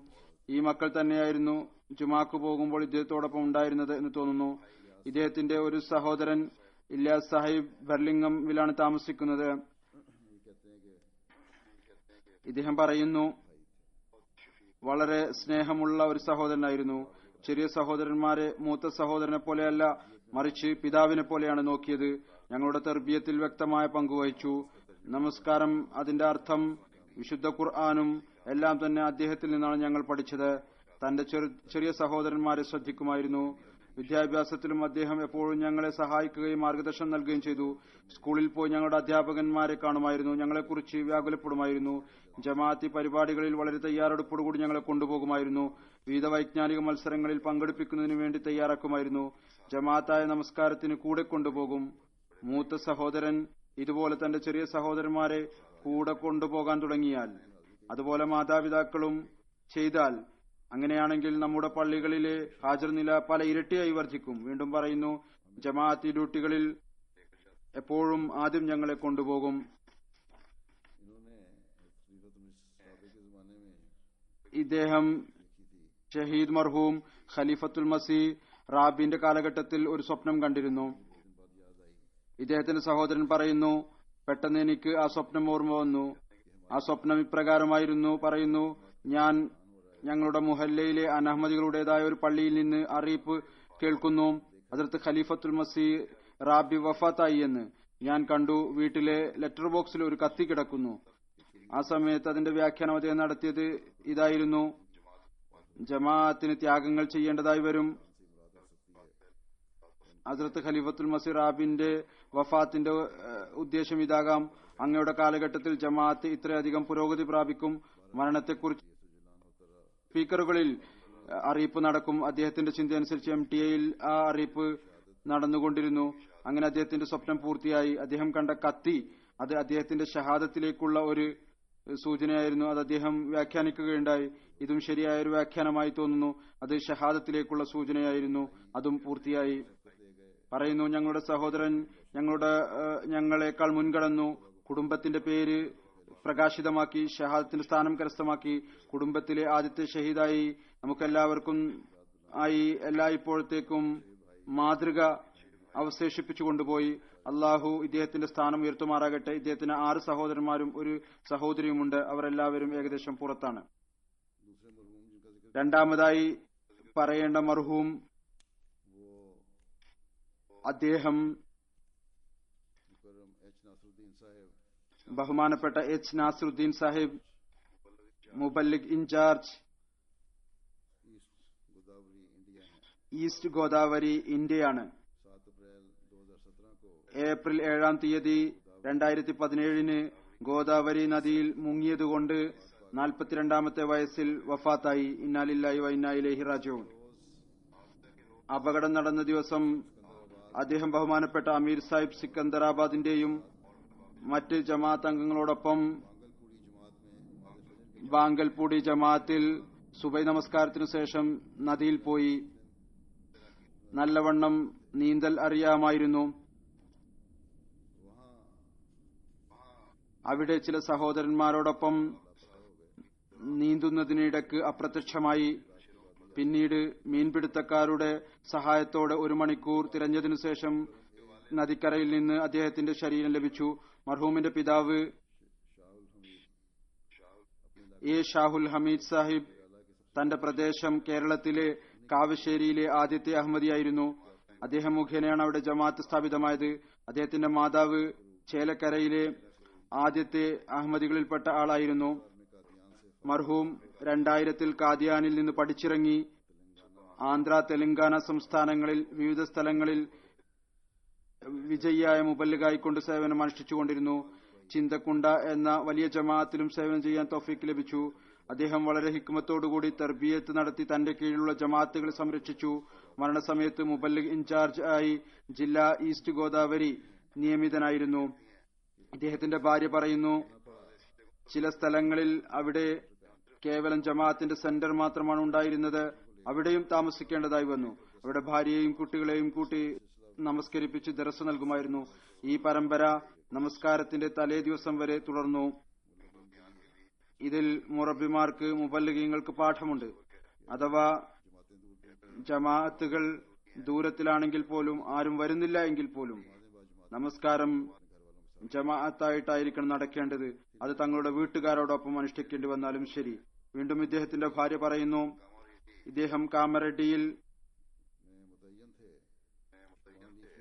S3: ഈ മക്കൾ തന്നെയായിരുന്നു ജുമാക്ക് പോകുമ്പോൾ ഇദ്ദേഹത്തോടൊപ്പം ഉണ്ടായിരുന്നത് എന്ന് തോന്നുന്നു. ഇദ്ദേഹത്തിന്റെ ഒരു സഹോദരൻ ഇല്യാസ് സാഹിബ് ബെർലിംഗമിലാണ് താമസിക്കുന്നത്. ഇദ്ദേഹം പറയുന്നു, വളരെ സ്നേഹമുള്ള ഒരു സഹോദരനായിരുന്നു. ചെറിയ സഹോദരന്മാരെ മൂത്ത സഹോദരനെ പോലെയല്ല, മറിച്ച് പിതാവിനെ പോലെയാണ് നോക്കിയത്. ഞങ്ങളുടെ തർബിയത്തിൽ വ്യക്തമായ പങ്കുവഹിച്ചു. നമസ്കാരം, അതിന്റെ അർത്ഥം, വിശുദ്ധ ഖുർആനും എല്ലാം തന്നെ അദ്ദേഹത്തിൽ നിന്നാണ് ഞങ്ങൾ പഠിച്ചത്. തന്റെ ചെറിയ സഹോദരന്മാരെ ശ്രദ്ധിക്കുമായിരുന്നു. വിദ്യാഭ്യാസത്തിലും അദ്ദേഹം എപ്പോഴും ഞങ്ങളെ സഹായിക്കുകയും മാർഗദർശനം നൽകുകയും ചെയ്തു. സ്കൂളിൽ പോയി ഞങ്ങളുടെ അധ്യാപകന്മാരെ കാണുമായിരുന്നു. ഞങ്ങളെക്കുറിച്ച് വ്യാകുലപ്പെടുമായിരുന്നു. ജമാഅത്തി പരിപാടികളിൽ വളരെ തയ്യാറെടുപ്പോടുകൂടി ഞങ്ങളെ കൊണ്ടുപോകുമായിരുന്നു. വിവിധ വൈജ്ഞാനിക മത്സരങ്ങളിൽ പങ്കെടുപ്പിക്കുന്നതിനു വേണ്ടി തയ്യാറാക്കുമായിരുന്നു. ജമാഅത്തായ നമസ്കാരത്തിന് കൂടെ കൊണ്ടുപോകും. മൂത്ത സഹോദരൻ ഇതുപോലെ തന്റെ ചെറിയ സഹോദരന്മാരെ കൂടെ കൊണ്ടുപോകാൻ തുടങ്ങിയാൽ, അതുപോലെ മാതാപിതാക്കളും ചെയ്താൽ, അങ്ങനെയാണെങ്കിൽ നമ്മുടെ പള്ളികളിലെ ഹാജർ നില പല ഇരട്ടിയായി വർദ്ധിക്കും. വീണ്ടും പറയുന്നു, ജമാഅത്തി ഡ്യൂട്ടികളിൽ എപ്പോഴും ആദ്യം ഞങ്ങളെ കൊണ്ടുപോകും. ഇദ്ദേഹം ഷഹീദ് മർഹൂം ഖലീഫത്തുൽ മസീഹ് റാബിന്റെ കാലഘട്ടത്തിൽ ഒരു സ്വപ്നം കണ്ടിരുന്നു. ഇദ്ദേഹത്തിന്റെ സഹോദരൻ പറയുന്നു, പെട്ടെന്ന് എനിക്ക് ആ സ്വപ്നം ഓർമ്മ വന്നു. ആ സ്വപ്നം ഇപ്രകാരമായിരുന്നു. പറയുന്നു, ഞാൻ ഞങ്ങളുടെ മുഹല്ലയിലെ അനഹമ്മദികളുടേതായ ഒരു പള്ളിയിൽ നിന്ന് അറിയിപ്പ് കേൾക്കുന്നു, ഹദ്റത്ത് ഖലീഫത്തുൽ മസീഹ് റാബി വഫാത്തായി എന്ന്. ഞാൻ കണ്ടു, വീട്ടിലെ ലെറ്റർ ബോക്സിൽ ഒരു കത്തി കിടക്കുന്നു. ആ സമയത്ത് അതിന്റെ വ്യാഖ്യാനം അദ്ദേഹം നടത്തിയത് ഇതായിരുന്നു: ജമാഅത്തിന് ത്യാഗങ്ങൾ ചെയ്യേണ്ടതായി വരും. ഹദ്റത്ത് ഖലീഫത്തുൽ മസീഹ് റാബിന്റെ വഫാത്തിന്റെ ഉദ്ദേശം ഇതാകാം: അങ്ങയുടെ കാലഘട്ടത്തിൽ ജമാഅത്ത് ഇത്രയധികം പുരോഗതി പ്രാപിക്കും. മരണത്തെക്കുറിച്ച് സ്പീക്കറുകളിൽ അറിയിപ്പ് നടക്കും. അദ്ദേഹത്തിന്റെ ചിന്തയനുസരിച്ച് MTA-യിൽ ആ അറിയിപ്പ് നടന്നുകൊണ്ടിരുന്നു. അങ്ങനെ അദ്ദേഹത്തിന്റെ സ്വപ്നം പൂർത്തിയായി. അദ്ദേഹം കണ്ട കത്തി അത് അദ്ദേഹത്തിന്റെ ഷഹാദത്തിലേക്കുള്ള ഒരു സൂചനയായിരുന്നു. അത് അദ്ദേഹം വ്യാഖ്യാനിക്കുകയുണ്ടായി. ഇതും ശരിയായ ഒരു വ്യാഖ്യാനമായി തോന്നുന്നു. അത് ഷഹാദത്തിലേക്കുള്ള സൂചനയായിരുന്നു. അതും പൂർത്തിയായി. പറയുന്നു, ഞങ്ങളുടെ സഹോദരൻ ഞങ്ങളെക്കാൾ മുൻകടന്നു. കുടുംബത്തിന്റെ പേര് പ്രകാശിതമാക്കി, ഷഹാദത്തിന്റെ സ്ഥാനം കരസ്ഥമാക്കി. കുടുംബത്തിലെ ആദ്യത്തെ ഷഹീദായി നമുക്കെല്ലാവർക്കും ആയി ഇപ്പോഴത്തേക്കും മാതൃക അവശേഷിപ്പിച്ചു കൊണ്ടുപോയി. അള്ളാഹു ഇദ്ദേഹത്തിന്റെ സ്ഥാനം ഉയർത്തുമാറാകട്ടെ. ഇദ്ദേഹത്തിന് 6 സഹോദരന്മാരും ഒരു സഹോദരിയുമുണ്ട്. അവരെല്ലാവരും ഏകദേശം പുറത്താണ്. രണ്ടാമതായി പറയേണ്ട മർഹൂം, അദ്ദേഹം ബഹുമാനപ്പെട്ട H. നാസറുദ്ദീൻ സാഹിബ്, മുബല്ലിഗ് ഇൻചാർജ്
S1: गोदावरी इंडिया हैं।
S3: ഈസ്റ്റ് ഗോദാവരി ഇന്ത്യയാണ്.
S1: 7 अप्रैल 2017 को
S3: ഏപ്രിൽ 7 തീയതി 2017 ഗോദാവരി നദിയിൽ മുങ്ങിയതുകൊണ്ട് 42ാമത്തെ വയസ്സിൽ വഫാത്തായി. ഇന്നാലില്ലാഹി വ ഇന്നാ ഇലൈഹി റാജിഊൻ. അപകടം നടന്ന ദിവസം അദ്ദേഹം ബഹുമാനപ്പെട്ട അമീർ സാഹിബ് സിക്കന്ദരാബാദിന്റെയും മറ്റ് ജമാഅത്ത് അംഗങ്ങളോടൊപ്പം ബാങ്കൽപൂടി ജമാഅത്തിൽ സുബൈ നമസ്കാരത്തിനു ശേഷം നദിയിൽ പോയി. നല്ലവണ്ണം നീന്തൽ അറിയാമായിരുന്നു. അവിടെ ചില സഹോദരന്മാരോടൊപ്പം നീന്തുന്നതിനിടക്ക് അപ്രത്യക്ഷമായി. പിന്നീട് മീൻപിടുത്തക്കാരുടെ സഹായത്തോടെ 1 മണിക്കൂർ തിരഞ്ഞതിനു ശേഷം നദിക്കരയിൽ നിന്ന് അദ്ദേഹത്തിന്റെ ശരീരം ലഭിച്ചു. മർഹൂമിന്റെ പിതാവ് എ ഷാഹുൽ ഹമീദ് സാഹിബ് തന്റെ പ്രദേശം കേരളത്തിലെ കാവശ്ശേരിയിലെ ആദ്യത്തെ അഹമ്മദിയായിരുന്നു. അദ്ദേഹം മുഖേനയാണ് അവിടെ ജമാഅത്ത് സ്ഥാപിതമായത്. അദ്ദേഹത്തിന്റെ മാതാവ് ചേലക്കരയിലെ ആദ്യത്തെ അഹമ്മദികളിൽപ്പെട്ട ആളായിരുന്നു. മർഹൂം 2000 കാദിയാനിൽ നിന്ന് പഠിച്ചിറങ്ങി ആന്ധ്ര, തെലങ്കാന സംസ്ഥാനങ്ങളിൽ വിവിധ സ്ഥലങ്ങളിൽ വിജയിയായ മുബല്ലിഗായിക്കൊണ്ട് സേവനം അനുഷ്ഠിച്ചുകൊണ്ടിരുന്നു. ചിന്തക്കുണ്ട എന്ന വലിയ ജമാഅത്തിലും സേവനം ചെയ്യാൻ തൗഫീക്ക് ലഭിച്ചു. അദ്ദേഹം വളരെ ഹിക്മത്തോടുകൂടി തർബിയത്ത് നടത്തി തന്റെ കീഴിലുള്ള ജമാഅത്തുകളെ സംരക്ഷിച്ചു. മരണസമയത്ത് മുബല്ലിഗ് ഇൻചാർജ് ആയി ജില്ലാ ഈസ്റ്റ് ഗോദാവരി നിയമിതനായിരുന്നു. ഇദ്ദേഹത്തിന്റെ ഭാര്യ പറയുന്നു, ചില സ്ഥലങ്ങളിൽ അവിടെ കേവലം ജമാഅത്തിന്റെ സെന്റർ മാത്രമാണ് ഉണ്ടായിരുന്നത്. അവിടെയും താമസിക്കേണ്ടതായി വന്നു. അവിടെ ഭാര്യയെയും കുട്ടികളെയും കൂട്ടി നമസ്കരിപ്പിച്ച് ദർസ് നൽകുമായിരുന്നു. ഈ പരമ്പര നമസ്കാരത്തിന്റെ തലേ ദിവസം വരെ തുടർന്നു. ഇതിൽ മുറബിമാർക്ക് മുബല്ലിഗീങ്ങൾക്ക് പാഠമുണ്ട്. അഥവാ ജമാഅത്തുകൾ ദൂരത്തിലാണെങ്കിൽ പോലും, ആരും വരുന്നില്ല എങ്കിൽ പോലും നമസ്കാരം ജമാഅത്തായിട്ടായിരിക്കണം നടക്കേണ്ടത്. അത് തങ്ങളുടെ വീട്ടുകാരോടൊപ്പം അനുഷ്ഠിക്കേണ്ടി വന്നാലും ശരി. വീണ്ടും ഇദ്ദേഹത്തിന്റെ ഭാര്യ പറയുന്നു, ഇദ്ദേഹം കാമറെഡ്ഡിയിൽ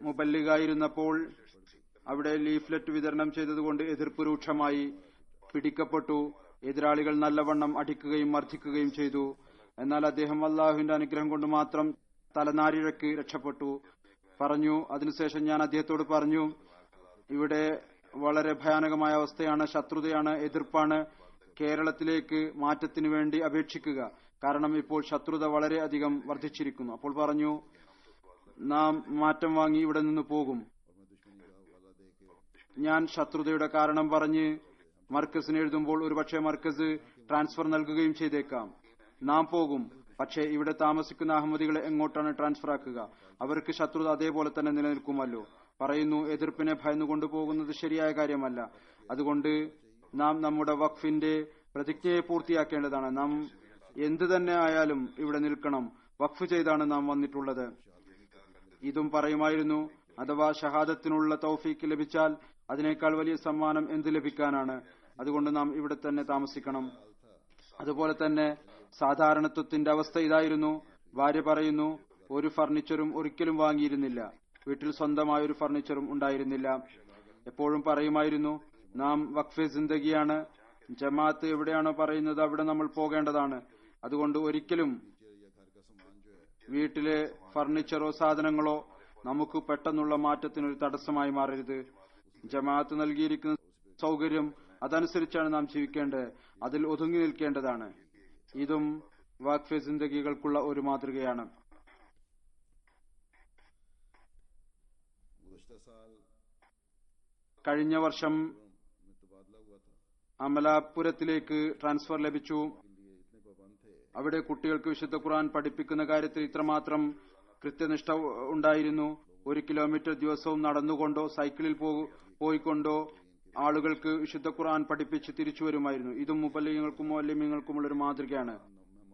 S3: മുബല്ലിഗായിരുന്നപ്പോൾ അവിടെ ലീഫ്ലെറ്റ് വിതരണം ചെയ്തതുകൊണ്ട് എതിർപ്പ് രൂക്ഷമായി. പിടിക്കപ്പെട്ടു. എതിരാളികൾ നല്ലവണ്ണം അടിക്കുകയും മർദ്ദിക്കുകയും ചെയ്തു. എന്നാൽ അദ്ദേഹം അള്ളാഹുവിന്റെ അനുഗ്രഹം കൊണ്ട് മാത്രം തലനാരിഴക്ക് രക്ഷപ്പെട്ടു. പറഞ്ഞു, അതിനുശേഷം ഞാൻ അദ്ദേഹത്തോട് പറഞ്ഞു, ഇവിടെ വളരെ ഭയാനകമായ അവസ്ഥയാണ്, ശത്രുതയാണ്, എതിർപ്പാണ്. കേരളത്തിലേക്ക് മാറ്റത്തിനു വേണ്ടി അപേക്ഷിക്കുക. കാരണം ഇപ്പോൾ ശത്രുത വളരെയധികം വർദ്ധിച്ചിരിക്കുന്നു. അപ്പോൾ പറഞ്ഞു, നാം മാറ്റം വാങ്ങി ഇവിടെ നിന്ന് പോകും. ഞാൻ ശത്രുതയുടെ കാരണം പറഞ്ഞ് മർക്കസിന് എഴുതുമ്പോൾ ഒരുപക്ഷെ മർക്കസ് ട്രാൻസ്ഫർ നൽകുകയും ചെയ്തേക്കാം. നാം പോകും. പക്ഷേ ഇവിടെ താമസിക്കുന്ന അഹമ്മദികളെ എങ്ങോട്ടാണ് ട്രാൻസ്ഫർ ആക്കുക? അവർക്ക് ശത്രുത അതേപോലെ തന്നെ നിലനിൽക്കുമല്ലോ. പറയുന്നു, എതിർപ്പിനെ ഭയന്നുകൊണ്ടു പോകുന്നത് ശരിയായ കാര്യമല്ല. അതുകൊണ്ട് നാം നമ്മുടെ വഖഫിന്റെ പ്രതിജ്ഞയെ പൂർത്തിയാക്കേണ്ടതാണ്. നാം എന്തു തന്നെ ആയാലും ഇവിടെ നിൽക്കണം. വഖഫ് ചെയ്താണ് നാം വന്നിട്ടുള്ളത്. ഇതും പറയുമായിരുന്നു. അഥവാ ഷഹാദത്തിനുള്ള തൗഫീക്ക് ലഭിച്ചാൽ അതിനേക്കാൾ വലിയ സമ്മാനം എന്ത് ലഭിക്കാനാണ്? അതുകൊണ്ട് നാം ഇവിടെ തന്നെ താമസിക്കണം. അതുപോലെ തന്നെ സാധാരണത്വത്തിന്റെ അവസ്ഥ ഇതായിരുന്നു. ഭാര്യ പറയുന്നു, ഒരു ഫർണിച്ചറും ഒരിക്കലും വാങ്ങിയിരുന്നില്ല. വീട്ടിൽ സ്വന്തമായ ഒരു ഫർണിച്ചറും ഉണ്ടായിരുന്നില്ല. എപ്പോഴും പറയുമായിരുന്നു, നാം വഖഫെ സിന്ദഗിയാണ്. ജമാഅത്ത് എവിടെയാണോ പറയുന്നത് അവിടെ നമ്മൾ പോകേണ്ടതാണ്. അതുകൊണ്ട് ഒരിക്കലും വീട്ടിലെ ഫർണിച്ചറോ സാധനങ്ങളോ നമുക്ക് പെട്ടെന്നുള്ള മാറ്റത്തിനൊരു തടസ്സമായി മാറരുത്. ജമാഅത്ത് നൽകിയിരിക്കുന്ന സൗകര്യം അതനുസരിച്ചാണ് നാം ജീവിക്കേണ്ടത്. അതിൽ ഒതുങ്ങി നിൽക്കേണ്ടതാണ്. ഇതും വഖഫെ സിന്ദഗികൾക്കുള്ള ഒരു മാതൃകയാണ്. കഴിഞ്ഞ വർഷം അമലാപുരത്തിലേക്ക് ട്രാൻസ്ഫർ ലഭിച്ചു. അവിടെ കുട്ടികൾക്ക് വിശുദ്ധ ഖുർആൻ പഠിപ്പിക്കുന്ന കാര്യത്തിൽ ഇത്രമാത്രം കൃത്യനിഷ്ഠ ഉണ്ടായിരുന്നു. 1 കിലോമീറ്റർ ദിവസവും നടന്നുകൊണ്ടോ സൈക്കിളിൽ പോയിക്കൊണ്ടോ ആളുകൾക്ക് വിശുദ്ധ ഖുർആൻ പഠിപ്പിച്ച് തിരിച്ചു വരുമായിരുന്നു. ഇതും മുബല്ലിഗീങ്ങൾക്കും മുഅല്ലിമീങ്ങൾക്കുമുള്ള ഒരു മാതൃകയാണ്.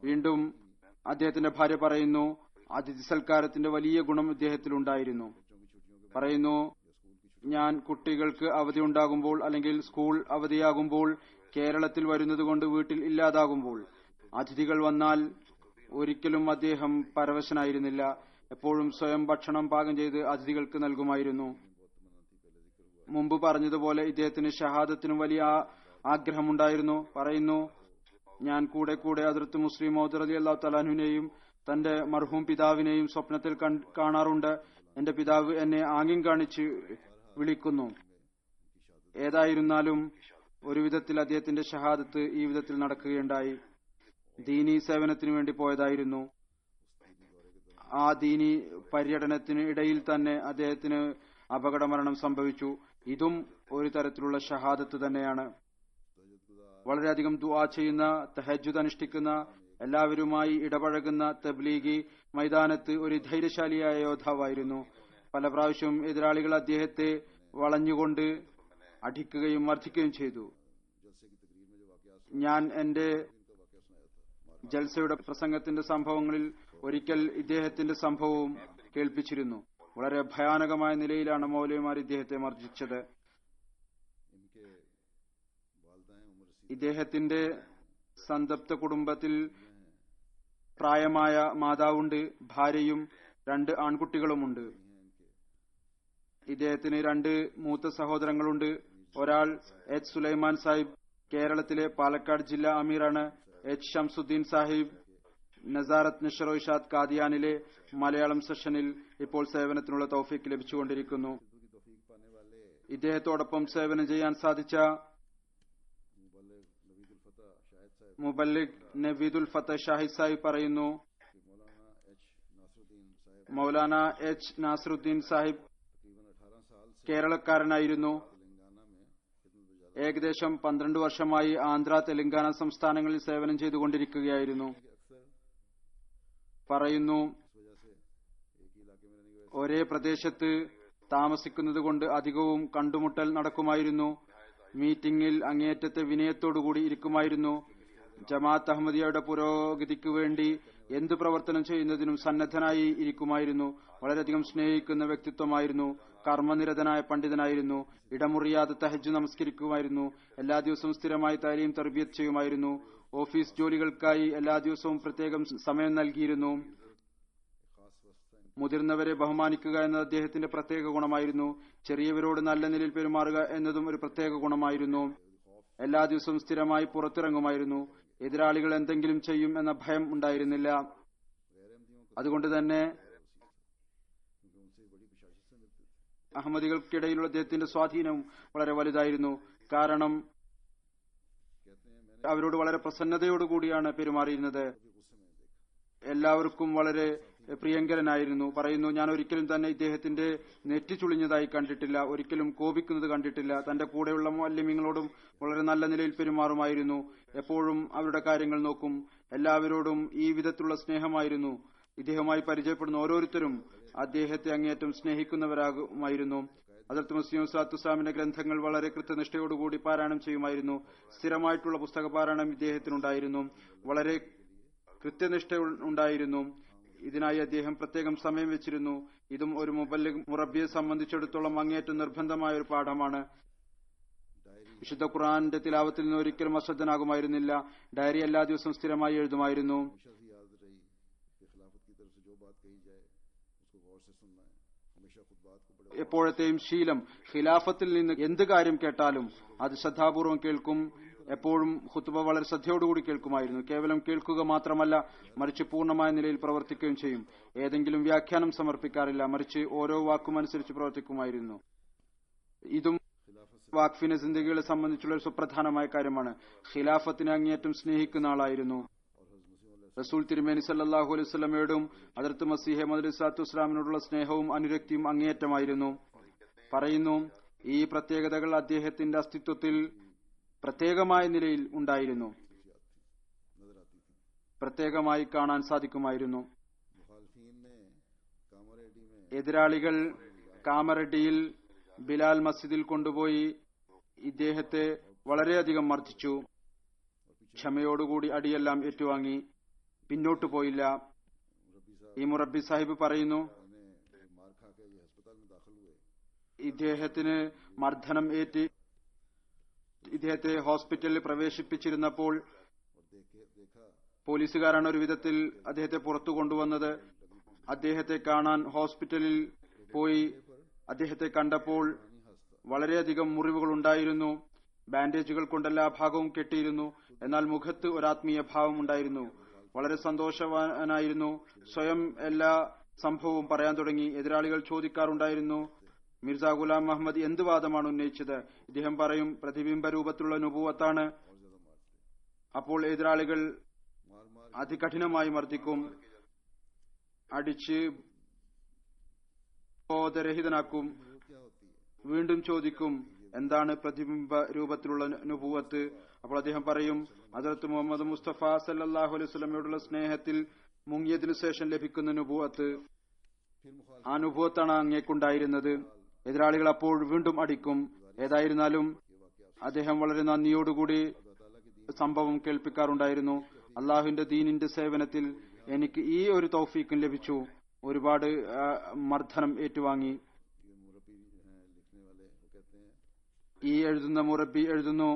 S3: വീണ്ടും അദ്ദേഹത്തിന്റെ ഭാര്യ പറയുന്നു, അതിഥി സൽക്കാരത്തിന്റെ വലിയ ഗുണം ഇദ്ദേഹത്തിലുണ്ടായിരുന്നു. പറയുന്നു, ഞാൻ കുട്ടികൾക്ക് അവധി ഉണ്ടാകുമ്പോൾ അല്ലെങ്കിൽ സ്കൂൾ അവധിയാകുമ്പോൾ കേരളത്തിൽ വരുന്നത് കൊണ്ട് വീട്ടിൽ ഇല്ലാതാകുമ്പോൾ അതിഥികൾ വന്നാൽ ഒരിക്കലും അദ്ദേഹം പരവശനായിരുന്നില്ല. എപ്പോഴും സ്വയം ഭക്ഷണം പാകം ചെയ്ത് അതിഥികൾക്ക് നൽകുമായിരുന്നു. മുമ്പ് പറഞ്ഞതുപോലെ ഇദ്ദേഹത്തിന് ഷഹാദത്തിനും വലിയ ആഗ്രഹമുണ്ടായിരുന്നു. പറയുന്നു, ഞാൻ കൂടെ കൂടെ ഹദ്റത്ത് മുസ്ലിം മൗദ് റളിയല്ലാഹു തആല അൻഹുവിനെയും തന്റെ മർഹൂം പിതാവിനെയും സ്വപ്നത്തിൽ കാണാറുണ്ട്. എന്റെ പിതാവ് എന്നെ ആംഗ്യം കാണിച്ച് വിളിക്കുന്നു. ഏതായിരുന്നാലും ഒരു വിധത്തിൽ അദ്ദേഹത്തിന്റെ ഷഹാദത്ത് ഈ വിധത്തിൽ നടക്കുകയുണ്ടായി. ദീനി സേവനത്തിനു വേണ്ടി പോയതായിരുന്നു. ആ ദീനി പര്യടനത്തിന് ഇടയിൽ തന്നെ അദ്ദേഹത്തിന് അപകടമരണം സംഭവിച്ചു. ഇതും ഒരു തരത്തിലുള്ള ഷഹാദത്ത് തന്നെയാണ്. വളരെയധികം ദുആ ചെയ്യുന്ന, തഹജ്ജുദ് അനുഷ്ഠിക്കുന്ന, എല്ലാവരുമായി ഇടപഴകുന്ന തബ്ലീഗി മൈതാനത്ത് ഒരു ധൈര്യശാലിയായ യോദ്ധാവായിരുന്നു. പല പ്രാവശ്യവും എതിരാളികൾ അദ്ദേഹത്തെ വളഞ്ഞുകൊണ്ട് അടിക്കുകയും മർദ്ദിക്കുകയും ചെയ്തു. ഞാൻ എന്റെ ജൽസയുടെ പ്രസംഗത്തിന്റെ സംഭവങ്ങളിൽ ഒരിക്കൽ ഇദ്ദേഹത്തിന്റെ സംഭവവും കേൾപ്പിച്ചിരുന്നു. വളരെ ഭയാനകമായ നിലയിലാണ് മൗലവിമാർ ഇദ്ദേഹത്തെ മർദ്ദിച്ചത്. ഇദ്ദേഹത്തിന്റെ സന്തപ്ത കുടുംബത്തിൽ പ്രായമായ മാതാവുണ്ട്, ഭാര്യയും 2 ആൺകുട്ടികളുമുണ്ട്. ഇദ്ദേഹത്തിന് 2 മൂത്ത സഹോദരങ്ങളുണ്ട്. ഒരാൾ എച്ച് സുലൈമാൻ സാഹിബ് കേരളത്തിലെ പാലക്കാട് ജില്ലാ അമീറാണ്. എച്ച് ഷംസുദ്ദീൻ സാഹിബ് നസാറത്ത് നഷറോയിഷാദ് കാദിയാനിലെ മലയാളം സെഷനിൽ ഇപ്പോൾ സേവനത്തിനുള്ള തൗഫീക്ക് ലഭിച്ചുകൊണ്ടിരിക്കുന്നു. ഇദ്ദേഹത്തോടൊപ്പം സേവനം ചെയ്യാൻ സാധിച്ച മുബല്ലിഗ് നവീദുൽ ഫത്ത ഷാഹിദ് സാഹിബ് പറയുന്നു, മൗലാന എച്ച് നാസറുദ്ദീൻ സാഹിബ് കേരളക്കാരനായിരുന്നു. ഏകദേശം 12 വർഷമായി ആന്ധ്ര, തെലങ്കാന സംസ്ഥാനങ്ങളിൽ സേവനം ചെയ്തുകൊണ്ടിരിക്കുകയായിരുന്നു. പറയുന്നു, ഒരേ പ്രദേശത്ത് താമസിക്കുന്നത് കൊണ്ട് അധികവും കണ്ടുമുട്ടൽ നടക്കുമായിരുന്നു. മീറ്റിംഗിൽ അങ്ങേയറ്റത്തെ വിനയത്തോടുകൂടി ഇരിക്കുമായിരുന്നു. ജമാഅത്ത് അഹമ്മദിയയുടെ പുരോഗതിക്ക് വേണ്ടി എന്തു പ്രവർത്തനം ചെയ്യുന്നതിനും സന്നദ്ധനായി ഇരിക്കുമായിരുന്നു. വളരെയധികം സ്നേഹിക്കുന്ന വ്യക്തിത്വമായിരുന്നു. കർമ്മനിരതനായ പണ്ഡിതനായിരുന്നു. ഇടമുറിയാതെ തഹജ്ജുദ് നമസ്കരിക്കുമായിരുന്നു. എല്ലാ ദിവസവും സ്ഥിരമായി താലീം തർബിയത്ത് ചെയ്യുമായിരുന്നു. ഓഫീസ് ജോലികൾക്കായി എല്ലാ ദിവസവും പ്രത്യേകം സമയം നൽകിയിരുന്നു. മുതിർന്നവരെ ബഹുമാനിക്കുക എന്നത് അദ്ദേഹത്തിന്റെ പ്രത്യേക ഗുണമായിരുന്നു. ചെറിയവരോട് നല്ല നിലയിൽ പെരുമാറുക എന്നതും ഒരു പ്രത്യേക ഗുണമായിരുന്നു. എല്ലാ ദിവസവും സ്ഥിരമായി പുറത്തിറങ്ങുമായിരുന്നു. എതിരാളികൾ എന്തെങ്കിലും ചെയ്യും എന്ന ഭയം ഉണ്ടായിരുന്നില്ല. അതുകൊണ്ട് തന്നെ അഹമ്മദികൾക്കിടയിലുള്ള അദ്ദേഹത്തിന്റെ സ്വാധീനവും വളരെ വലുതായിരുന്നു. കാരണം അവരോട് വളരെ പ്രസന്നതയോടുകൂടിയാണ് പെരുമാറിയിരുന്നത്. എല്ലാവർക്കും വളരെ പ്രിയങ്കരനായിരുന്നു. പറയുന്നു, ഞാൻ ഒരിക്കലും തന്നെ ഇദ്ദേഹത്തിന്റെ നെറ്റി ചുളിഞ്ഞതായി കണ്ടിട്ടില്ല, ഒരിക്കലും കോപിക്കുന്നത് കണ്ടിട്ടില്ല. തന്റെ കൂടെയുള്ള മുഅല്ലിമീങ്ങളോടും വളരെ നല്ല നിലയിൽ പെരുമാറുമായിരുന്നു. എപ്പോഴും അവരുടെ കാര്യങ്ങൾ നോക്കും. എല്ലാവരോടും ഈ വിധത്തിലുള്ള സ്നേഹമായിരുന്നു. ഇദ്ദേഹവുമായി പരിചയപ്പെടുന്ന ഓരോരുത്തരും അദ്ദേഹത്തെ അങ്ങേയറ്റം സ്നേഹിക്കുന്നവരാകുമായിരുന്നു. ഹദ്റത്ത് മസീഹ് മൗഊദ് ഇസ്ലാമിന്റെ ഗ്രന്ഥങ്ങൾ വളരെ കൃത്യനിഷ്ഠയോടുകൂടി പാരായണം ചെയ്യുമായിരുന്നു. സ്ഥിരമായിട്ടുള്ള പുസ്തക പാരായണം ഇദ്ദേഹത്തിനുണ്ടായിരുന്നു. വളരെ കൃത്യനിഷ്ഠ ഉണ്ടായിരുന്നു. ഇതിനായി അദ്ദേഹം പ്രത്യേകം സമയം വെച്ചിരുന്നു. ഇതും ഒരു മുബല്ലിഗ് മുറബ്ബിയെ സംബന്ധിച്ചിടത്തോളം അങ്ങേയറ്റം നിർബന്ധമായ ഒരു പാഠമാണ്. വിശുദ്ധ ഖുർആന്റെ തിലാവത്തിൽ നിന്ന് ഒരിക്കലും അശ്രദ്ധനാകുമായിരുന്നില്ല. ഡയറി എല്ലാ ദിവസവും സ്ഥിരമായി എഴുതുമായിരുന്നു. എപ്പോഴത്തെയും ശീലം ഖിലാഫത്തിൽ നിന്ന് എന്ത് കാര്യം കേട്ടാലും അത് ശ്രദ്ധാപൂർവം കേൾക്കും. എപ്പോഴും ഖുത്ബ വളരെ ശ്രദ്ധയോടുകൂടി കേൾക്കുമായിരുന്നു. കേവലം കേൾക്കുക മാത്രമല്ല, മറിച്ച് പൂർണ്ണമായ നിലയിൽ പ്രവർത്തിക്കുകയും ചെയ്യും. ഏതെങ്കിലും വ്യാഖ്യാനം സമർപ്പിക്കാറില്ല, മറിച്ച് ഓരോ വാക്കും അനുസരിച്ച് പ്രവർത്തിക്കുമായിരുന്നു. ഇതും വാഖ്ഫിന്റെ സിന്ദഗികളെ സംബന്ധിച്ചുള്ള ഒരു സുപ്രധാനമായ കാര്യമാണ്. ഖിലാഫത്തിനെ അങ്ങേയറ്റം സ്നേഹിക്കുന്ന ആളായിരുന്നു. റസൂൽ തിരുമേനി സല്ലല്ലാഹു അലൈഹി വസല്ലമയോടും ഹദ്റത്ത് മസീഹ് മൗഊദ് ഇസ്ലാത്തു വസ്സലാമിനോടുള്ള സ്നേഹവും അനുരക്തിയും അങ്ങേയറ്റമായിരുന്നു. പറയുന്നു, ഈ പ്രത്യേകതകൾ അദ്ദേഹത്തിന്റെ അസ്തിത്വത്തിൽ പ്രത്യേകമായ നിലയിൽ ഉണ്ടായിരുന്നു, പ്രത്യേകമായി കാണാൻ സാധിക്കുമായിരുന്നു. എതിരാളികൾ കാമറെഡ്ഡിയിൽ ബിലാൽ മസ്ജിദിൽ കൊണ്ടുപോയി ഇദ്ദേഹത്തെ വളരെയധികം മർദ്ദിച്ചു. ക്ഷമയോടുകൂടി അടിയെല്ലാം ഏറ്റുവാങ്ങി, പിന്നോട്ടു പോയില്ല. ഈ മുറബ്ബി സാഹിബ് പറയുന്നു, ഇദ്ദേഹത്തിന് മർദ്ദനം ഏറ്റ് ഇദ്ദേഹത്തെ ഹോസ്പിറ്റലിൽ പ്രവേശിപ്പിച്ചിരുന്നപ്പോൾ പോലീസുകാരാണ് ഒരു വിധത്തിൽ അദ്ദേഹത്തെ പുറത്തു കൊണ്ടുവന്നത്. അദ്ദേഹത്തെ കാണാൻ ഹോസ്പിറ്റലിൽ പോയി അദ്ദേഹത്തെ കണ്ടപ്പോൾ വളരെയധികം മുറിവുകൾ ഉണ്ടായിരുന്നു. ബാൻഡേജുകൾ കൊണ്ട് എല്ലാ ഭാഗവും കെട്ടിയിരുന്നു. എന്നാൽ മുഖത്ത് ഒരാത്മീയ ഭാവം ഉണ്ടായിരുന്നു. വളരെ സന്തോഷവാനായിരുന്നു. സ്വയം എല്ലാ സംഭവവും പറയാൻ തുടങ്ങി. എതിരാളികൾ ചോദിക്കാറുണ്ടായിരുന്നു, മിർസ ഗുലാം മുഹമ്മദ് എന്ത് വാദമാണ് ഉന്നയിച്ചത്? ഇദ്ദേഹം പറയും, പ്രതിബിംബ രൂപത്തിലുള്ള നുബുവത്താണ്. അപ്പോൾ എതിരാളികൾ അതികഠിനമായി മർദ്ദിക്കും, അടിച്ച് ബോധരഹിതനാക്കും. വീണ്ടും ചോദിക്കും, എന്താണ് പ്രതിബിംബ രൂപത്തിലുള്ള നുബുവത്ത്? അപ്പോൾ അദ്ദേഹം പറയും, ഹദ്റത്ത് മുഹമ്മദ് മുസ്തഫ സല്ലല്ലാഹു അലൈഹി വസല്ലമയോടുള്ള സ്നേഹത്തിൽ മുങ്ങിയതിനു ശേഷം ലഭിക്കുന്ന നുബുവത്ത്, ആ നുബുവത്താണ് അങ്ങേക്കുണ്ടായിരുന്നത്. എതിരാളികൾ അപ്പോൾ വീണ്ടും അടിക്കും. ഏതായിരുന്നാലും അദ്ദേഹം വളരെ നന്ദിയോടുകൂടി സംഭവം കേൾപ്പിക്കാറുണ്ടായിരുന്നു. അള്ളാഹുവിന്റെ ദീനിന്റെ സേവനത്തിൽ എനിക്ക് ഈ ഒരു തൗഫീഖും ലഭിച്ചു. ഒരുപാട് മർദ്ദനം ഏറ്റുവാങ്ങി. ഈ എഴുതുന്ന മുറബി എഴുതുന്നു,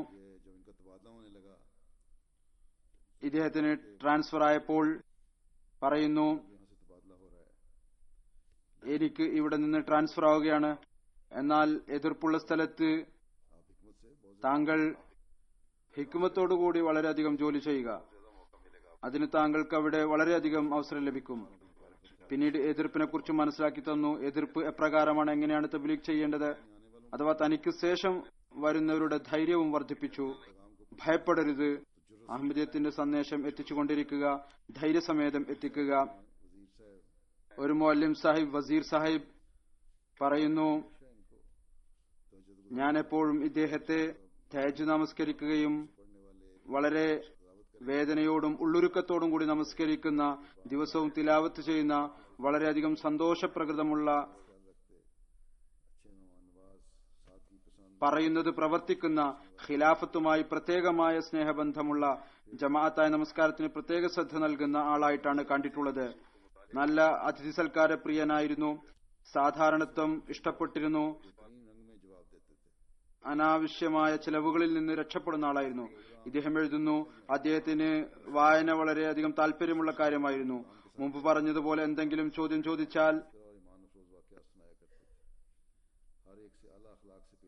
S3: ഇദ്ദേഹത്തിന് ട്രാൻസ്ഫർ ആയപ്പോൾ പറയുന്നു, എനിക്ക് ഇവിടെ നിന്ന് ട്രാൻസ്ഫർ ആവുകയാണ്, എന്നാൽ എതിർപ്പുള്ള സ്ഥലത്ത് താങ്കൾ ഹിക്മത്തോടുകൂടി വളരെയധികം ജോലി ചെയ്യുക, അതിന് താങ്കൾക്ക് അവിടെ വളരെയധികം അവസരം ലഭിക്കും. പിന്നീട് എതിർപ്പിനെ കുറിച്ച് മനസ്സിലാക്കി തന്നു. എതിർപ്പ് എപ്രകാരമാണ്, എങ്ങനെയാണ് തബ്ലീഗ് ചെയ്യേണ്ടത്, അഥവാ തനിക്ക് ശേഷം വരുന്നവരുടെ ധൈര്യവും വർദ്ധിപ്പിച്ചു. ഭയപ്പെടരുത്, അഹമ്മദിയത്തിന്റെ സന്ദേശം എത്തിച്ചുകൊണ്ടിരിക്കുക, ധൈര്യസമേതം എത്തിക്കുക. ഒരു മുഅല്ലിം സാഹിബ്, വസീർ സാഹിബ് പറയുന്നു, ഞാൻ എപ്പോഴും ഇദ്ദേഹത്തെ തഹജ്ജുദ് നമസ്കരിക്കുകയും വളരെ വേദനയോടും ഉള്ളുരുക്കത്തോടും കൂടി നമസ്കരിക്കുന്ന, ദിവസവും തിലാവത്ത് ചെയ്യുന്ന, വളരെയധികം സന്തോഷപ്രകൃതമുള്ള, പറയുന്നത് പ്രവർത്തിക്കുന്ന, ഖിലാഫത്തുമായി പ്രത്യേകമായ സ്നേഹബന്ധമുള്ള, ജമാഅത്തായ നമസ്കാരത്തിന് പ്രത്യേക ശ്രദ്ധ നൽകുന്ന ആളായിട്ടാണ് കണ്ടിട്ടുള്ളത്. നല്ല അതിഥി സൽക്കാര പ്രിയനായിരുന്നു, സാധാരണത്വം ഇഷ്ടപ്പെട്ടിരുന്നു, അനാവശ്യമായ ചെലവുകളിൽ നിന്ന് രക്ഷപ്പെടുന്ന ആളായിരുന്നു. ഇദ്ദേഹം എഴുതുന്നു, അദ്ദേഹത്തിന് വായന വളരെയധികം താല്പര്യമുള്ള കാര്യമായിരുന്നു. മുമ്പ് പറഞ്ഞതുപോലെ എന്തെങ്കിലും ചോദ്യം ചോദിച്ചാൽ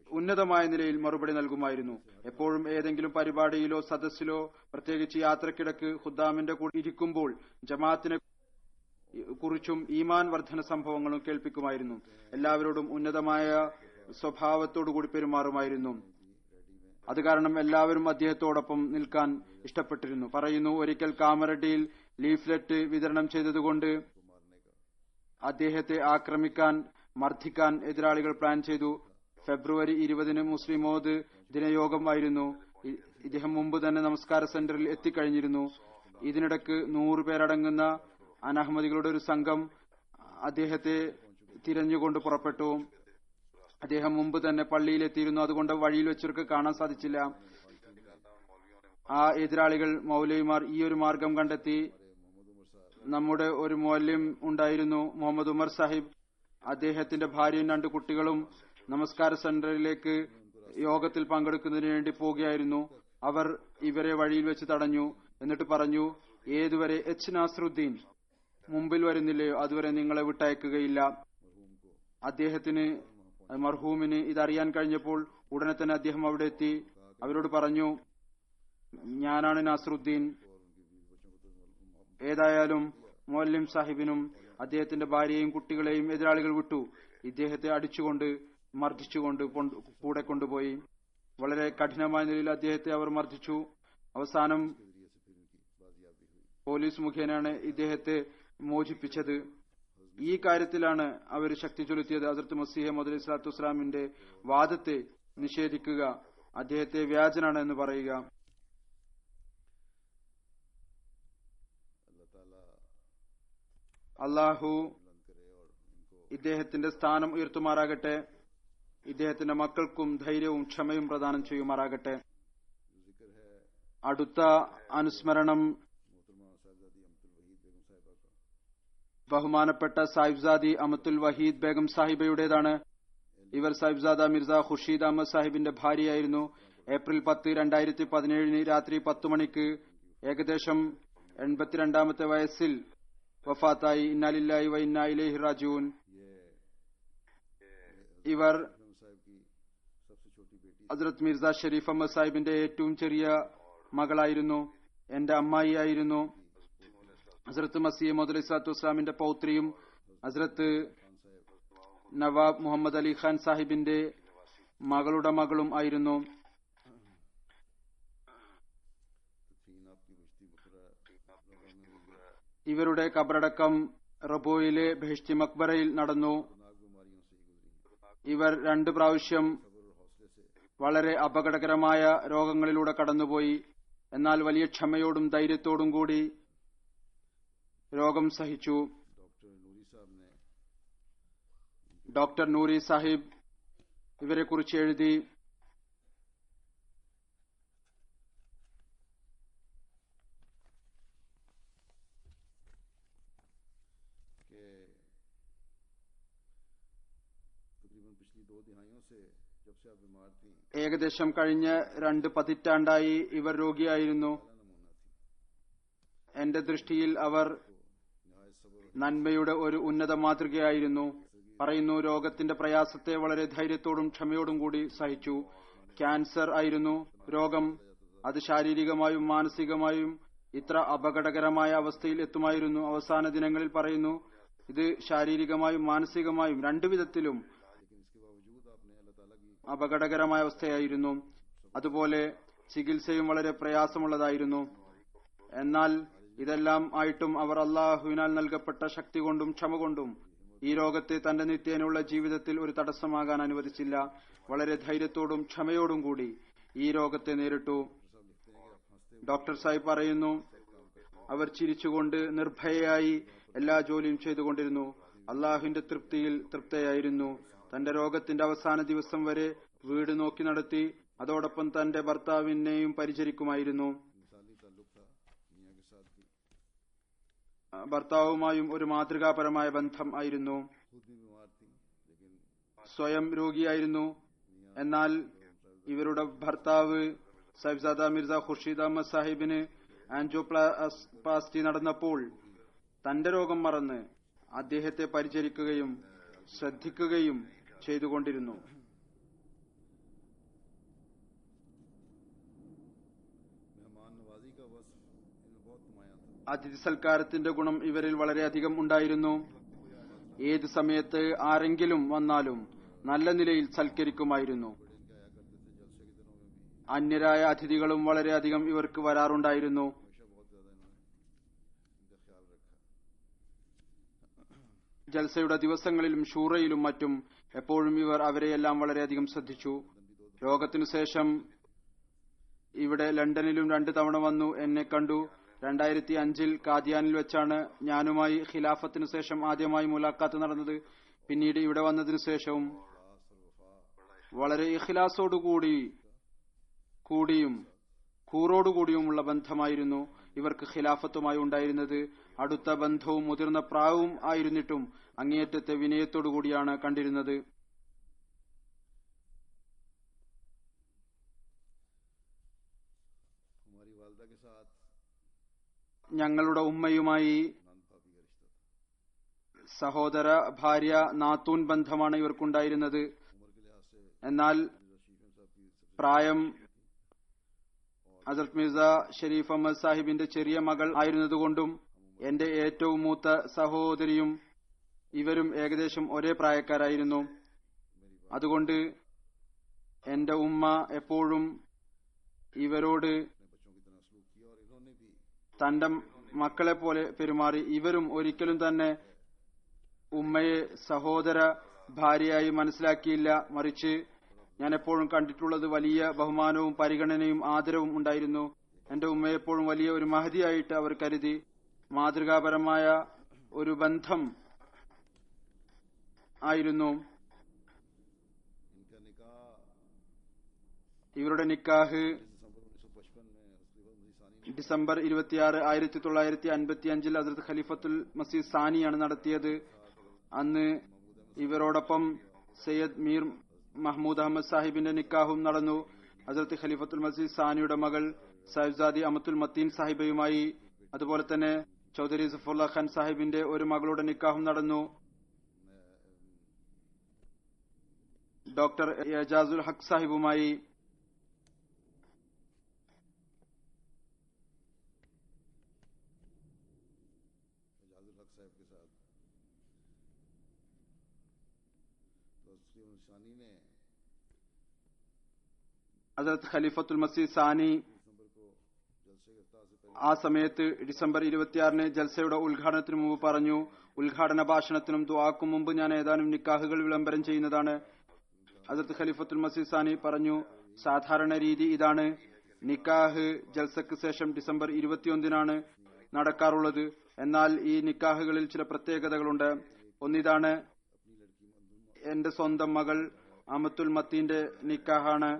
S3: ഉന്നതമായ നിലയിൽ മറുപടി നൽകുമായിരുന്നു. എപ്പോഴും ഏതെങ്കിലും പരിപാടിയിലോ സദസ്സിലോ, പ്രത്യേകിച്ച് യാത്രക്കിടക്ക് ഖുദ്ദാമിന്റെ കൂടെ ഇരിക്കുമ്പോൾ ജമാഅത്തിനെ കുറിച്ചും ഈമാൻ വർധന സംഭവങ്ങളും കേൾപ്പിക്കുമായിരുന്നു. എല്ലാവരോടും ഉന്നതമായ സ്വഭാവത്തോടുകൂടി പെരുമാറുമായിരുന്നു. അത് കാരണം എല്ലാവരും അദ്ദേഹത്തോടൊപ്പം നിൽക്കാൻ ഇഷ്ടപ്പെട്ടിരുന്നു. പറയുന്നു, ഒരിക്കൽ കാമറഡിയിൽ ലീഫ്ലെറ്റ് വിതരണം ചെയ്തതുകൊണ്ട് അദ്ദേഹത്തെ ആക്രമിക്കാൻ, മർദ്ദിക്കാൻ എതിരാളികൾ പ്ലാൻ ചെയ്തു. ഫെബ്രുവരി 20 മുസ്ലിമോദ് ദിനയോഗമായിരുന്നു. ഇദ്ദേഹം മുമ്പ് തന്നെ നമസ്കാര സെന്ററിൽ എത്തിക്കഴിഞ്ഞിരുന്നു. ഇതിനിടക്ക് 100 പേരടങ്ങുന്ന അനഹമ്മദികളുടെ ഒരു സംഘം അദ്ദേഹത്തെ തിരഞ്ഞുകൊണ്ട് പുറപ്പെട്ടു. അദ്ദേഹം മുമ്പ് തന്നെ പള്ളിയിലെത്തിയിരുന്നു, അതുകൊണ്ട് വഴിയിൽ വെച്ചവർക്ക് കാണാൻ സാധിച്ചില്ല. ആ എതിരാളികൾ, മൗലവിമാർ ഈ ഒരു മാർഗം കണ്ടെത്തി. നമ്മുടെ ഒരു മുഅല്ലിം ഉണ്ടായിരുന്നു, മുഹമ്മദ് ഉമർ സാഹിബ്. അദ്ദേഹത്തിന്റെ ഭാര്യയും 2 കുട്ടികളും നമസ്കാര സെന്ററിലേക്ക് യോഗത്തിൽ പങ്കെടുക്കുന്നതിന് വേണ്ടി പോവുകയായിരുന്നു. അവർ ഇവരെ വഴിയിൽ വെച്ച് തടഞ്ഞു. എന്നിട്ട് പറഞ്ഞു, ഏതുവരെ എച്ച് നാസറുദ്ദീൻ മുമ്പിൽ വരുന്നില്ലയോ അതുവരെ നിങ്ങളെ വിട്ടയക്കുകയില്ല. അദ്ദേഹത്തിന്, മർഹൂമിന് ഇതറിയാൻ കഴിഞ്ഞപ്പോൾ ഉടനെ തന്നെ അദ്ദേഹം അവിടെ എത്തി. അവരോട് പറഞ്ഞു, ഞാനാണ് നാസറുദ്ദീൻ. ഏതായാലും മുഅല്ലിം സാഹിബിനും അദ്ദേഹത്തിന്റെ ഭാര്യയെയും കുട്ടികളെയും എതിരാളികൾ വിട്ടു. ഇദ്ദേഹത്തെ അടിച്ചുകൊണ്ട്, മർദ്ദിച്ചുകൊണ്ട് കൂടെ കൊണ്ടുപോയി. വളരെ കഠിനമായ നിലയിൽ അദ്ദേഹത്തെ അവർ മർദ്ദിച്ചു. അവസാനം പോലീസ് മുഖേനയാണ് ഇദ്ദേഹത്തെ മോചിപ്പിച്ചത്. ഈ കാര്യത്തിലാണ് അവർ ശക്തി ചെലുത്തിയത്. ഹദ്റത്ത് മസീഹ് മൗഊദ് അലൈഹി സ്വലാത്തു വസ്സലാമിന്റെ വാദത്തെ നിഷേധിക്കുക, അദ്ദേഹത്തെ വ്യാജനാണ് എന്ന് പറയുക. അള്ളാഹു ഇദ്ദേഹത്തിന്റെ സ്ഥാനം ഉയർത്തുമാറാകട്ടെ. ഇദ്ദേഹത്തിന്റെ മക്കൾക്കും ധൈര്യവും ക്ഷമയും പ്രദാനം ചെയ്യുമാറാകട്ടെ. അടുത്ത അനുസ്മരണം ബഹുമാനപ്പെട്ട സാഹിബ്സാദി അമത്തുൽ വഹീദ് ബേഗം സാഹിബയുടേതാണ്. ഇവർ സാഹിബ്സാദ മിർസ ഖുർഷീദ് അഹമ്മദ് സാഹിബിന്റെ ഭാര്യയായിരുന്നു. ഏപ്രിൽ 10, 2017 രാത്രി 10 മണിക്ക് ഏകദേശം 82-ാമത്തെ വയസ്സിൽ വഫാത്തായി. ഇന്നാ ലില്ലാഹി വ ഇന്നാ ഇലൈഹി റാജിഊൻ. ഇവർ ഹദ്റത്ത് മിർസ ഷരീഫ് അഹമ്മദ് സാഹിബിന്റെ ഏറ്റവും ചെറിയ മകളായിരുന്നു. എന്റെ അമ്മായിയായിരുന്നു. ഹസ്രത്ത് മസീഹ് മൗഊദ് അലൈഹിസ്സലാത്തു വസ്സലാമിന്റെ പൗത്രിയും ഹസ്രത്ത് നവാബ് മുഹമ്മദ് അലി ഖാൻ സാഹിബിന്റെ മകളുടെ മകളും ആയിരുന്നു. ഇവരുടെ കബറടക്കം റബോയിലെ ബെഹ്ഷ്തി മക്ബറയിൽ നടന്നു. ഇവർ 2 പ്രാവശ്യം വളരെ അപകടകരമായ രോഗങ്ങളിലൂടെ കടന്നുപോയി. എന്നാൽ വലിയ ക്ഷമയോടും ധൈര്യത്തോടും കൂടി രോഗം സഹിച്ചു. ഡോക്ടർ നൂരി സാഹിബ് ഇവരെക്കുറിച്ച് എഴുതി, ഏകദേശം കഴിഞ്ഞ 2 പതിറ്റാണ്ടായി ഇവർ രോഗിയായിരുന്നു. എന്റെ ദൃഷ്ടിയിൽ അവർ നന്മയുടെ ഒരു ഉന്നത മാതൃകയായിരുന്നു. പറയുന്നു, രോഗത്തിന്റെ പ്രയാസത്തെ വളരെ ധൈര്യത്തോടും ക്ഷമയോടും കൂടി സഹിച്ചു. ക്യാൻസർ ആയിരുന്നു രോഗം. അത് ശാരീരികമായും മാനസികമായും ഇത്ര അപകടകരമായ അവസ്ഥയിൽ എത്തുമായിരുന്നു. അവസാന ദിനങ്ങളിൽ പറയുന്നു, ഇത് ശാരീരികമായും മാനസികമായും 2 വിധത്തിലും അപകടകരമായ അവസ്ഥയായിരുന്നു. അതുപോലെ ചികിത്സയും വളരെ പ്രയാസമുള്ളതായിരുന്നു. എന്നാൽ ഇതെല്ലാം ആയിട്ടും അവർ അള്ളാഹുവിനാൽ നൽകപ്പെട്ട ശക്തി കൊണ്ടും ക്ഷമ കൊണ്ടും ഈ രോഗത്തെ തന്റെ നിത്യേനയുള്ള ജീവിതത്തിൽ ഒരു തടസ്സമാകാൻ അനുവദിച്ചില്ല. വളരെ ധൈര്യത്തോടും ക്ഷമയോടും കൂടി ഈ രോഗത്തെ നേരിട്ടു. ഡോക്ടർ സാഹിബ് പറയുന്നു, അവർ ചിരിച്ചുകൊണ്ട് നിർഭയയായി എല്ലാ ജോലിയും ചെയ്തുകൊണ്ടിരുന്നു. അള്ളാഹുവിന്റെ തൃപ്തിയിൽ തൃപ്തയായിരുന്നു. തന്റെ രോഗത്തിന്റെ അവസാന ദിവസം വരെ വീട് നോക്കി നടത്തി. അതോടൊപ്പം തന്റെ ഭർത്താവിനെയും പരിചരിക്കുമായിരുന്നു. ഭർത്താവുമായും ഒരു മാതൃകാപരമായ ബന്ധം ആയിരുന്നു. സ്വയം രോഗിയായിരുന്നു. എന്നാൽ ഇവരുടെ ഭർത്താവ് സാഹിബ്സാദ മിർസ ഖുർഷീദ് അഹമ്മദ് സാഹിബിന് ആൻജിയോപ്ലാസ്റ്റി നടന്നപ്പോൾ തന്റെ രോഗം മറന്ന് അദ്ദേഹത്തെ പരിചരിക്കുകയും ശ്രദ്ധിക്കുകയും ചെയ്തുകൊണ്ടിരുന്നു. അതിഥി സൽക്കാരത്തിന്റെ ഗുണം ഇവരിൽ വളരെയധികം ഉണ്ടായിരുന്നു. ഏത് സമയത്ത് ആരെങ്കിലും വന്നാലും നല്ല നിലയിൽ സൽക്കരിക്കുമായിരുന്നു. അന്യരായ അതിഥികളും വളരെയധികം ഇവർക്ക് വരാറുണ്ടായിരുന്നു. ജൽസയുടെ ദിവസങ്ങളിലും ഷൂറയിലും മറ്റും എപ്പോഴും ഇവർ അവരെയെല്ലാം വളരെയധികം ശ്രദ്ധിച്ചു. രോഗത്തിനു ശേഷം ഇവിടെ ലണ്ടനിലും 2 തവണ വന്നു എന്നെ കണ്ടു. 2005 കാദിയാനിൽ വെച്ചാണ് ഞാനുമായി ഖിലാഫത്തിനു ശേഷം ആദ്യമായി മുലാഖാത്ത് നടന്നത്. പിന്നീട് ഇവിടെ വന്നതിനു ശേഷവും വളരെ ഇഖ്ലാസോടുകൂടിയും കൂറോടുകൂടിയുമുള്ള ബന്ധമായിരുന്നു ഇവർക്ക് ഖിലാഫത്തുമായി ഉണ്ടായിരുന്നത്. അടുത്ത ബന്ധവും മുതിർന്ന പ്രായവും ആയിരുന്നിട്ടും അങ്ങേയറ്റത്തെ വിനയത്തോടുകൂടിയാണ് കണ്ടിരുന്നത്. ഞങ്ങളുടെ ഉമ്മയുമായി സഹോദര ഭാര്യ നാത്തൂൻ ബന്ധമാണ് ഇവർക്കുണ്ടായിരുന്നത്. എന്നാൽ പ്രായം ഹസ്രത്ത് മിർസ ഷരീഫ് അഹമ്മദ് സാഹിബിന്റെ ചെറിയ മകൾ ആയിരുന്നതുകൊണ്ടും എന്റെ ഏറ്റവും മൂത്ത സഹോദരിയും ഇവരും ഏകദേശം ഒരേ പ്രായക്കാരായിരുന്നു. അതുകൊണ്ട് എന്റെ ഉമ്മ എപ്പോഴും ഇവരോട് തന്റെ മക്കളെ പോലെ പെരുമാറി. ഇവരും ഒരിക്കലും തന്നെ ഉമ്മയെ സഹോദര ഭാര്യയായി മനസ്സിലാക്കിയില്ല. മറിച്ച് ഞാൻ എപ്പോഴും കണ്ടിട്ടുള്ളത് വലിയ ബഹുമാനവും പരിഗണനയും ആദരവും ഉണ്ടായിരുന്നു. എന്റെ ഉമ്മയെ എപ്പോഴും വലിയ ഒരു മഹതിയായിട്ട് അവർ കരുതി. മാതൃകാപരമായ ഒരു ബന്ധം ആയിരുന്നു. ഇവരുടെ നിക്കാഹ് ഡിസംബർ 26, 1955 ഹസ്രത്ത് ഖലീഫത്തുൽ മസീഹ് സാനിയാണ് നടത്തിയത്. അന്ന് ഇവരോടൊപ്പം സയ്യദ് മീർ മഹ്മൂദ് അഹമ്മദ് സാഹിബിന്റെ നിക്കാഹും നടന്നു. ഹസ്രത്ത് ഖലീഫത്തുൽ മസീഹ് സാനിയുടെ മകൾ സാഹിബ്സാദി അമത്തുൽ മത്തീൻ സാഹിബയുമായി, അതുപോലെ തന്നെ ചൌധരി സഫറുല്ലാ ഖാൻ സാഹിബിന്റെ ഒരു മകളുടെ നിക്കാഹും നടന്നു. ഡോക്ടർ എജാസുൽ ഹഖ് സാഹിബുമായി.
S1: साथ तो तस्लीम शानी ने
S3: ഹസരത്ത് ഖലീഫത്തുൽ മസീഹ് സാനി
S1: दिसंबर को जलसे के इफ्तार से पहले
S3: ആ സമയത്ത് ഡിസംബർ 26-ന് ജൽസയുടെ ഉദ്ഘാടനത്തിന് മുമ്പ് പറഞ്ഞു, ഉദ്ഘാടന ഭാഷണത്തിനും ദുആക്കും മുമ്പ് ഞാൻ ഏതാനും നിക്കാഹുകൾ വിളംബരം ചെയ്യുന്നതാണ്. ഹസരത്ത് ഖലീഫത്തുൽ മസീഹ് സാനി പറഞ്ഞു, സാധാരണ രീതി ഇതാണ്, നിക്കാഹ് ജൽസക്ക് ശേഷം ഡിസംബർ 21-നാണ് നടക്കാറുള്ളത്. എന്നാൽ ഈ നിക്കാഹുകളിൽ ചില പ്രത്യേകതകളുണ്ട്. ഒന്നിതാണ്, എന്റെ സ്വന്തം മകൾ അമത്തുൽ മത്തിന്റെ നിക്കാഹാണ്.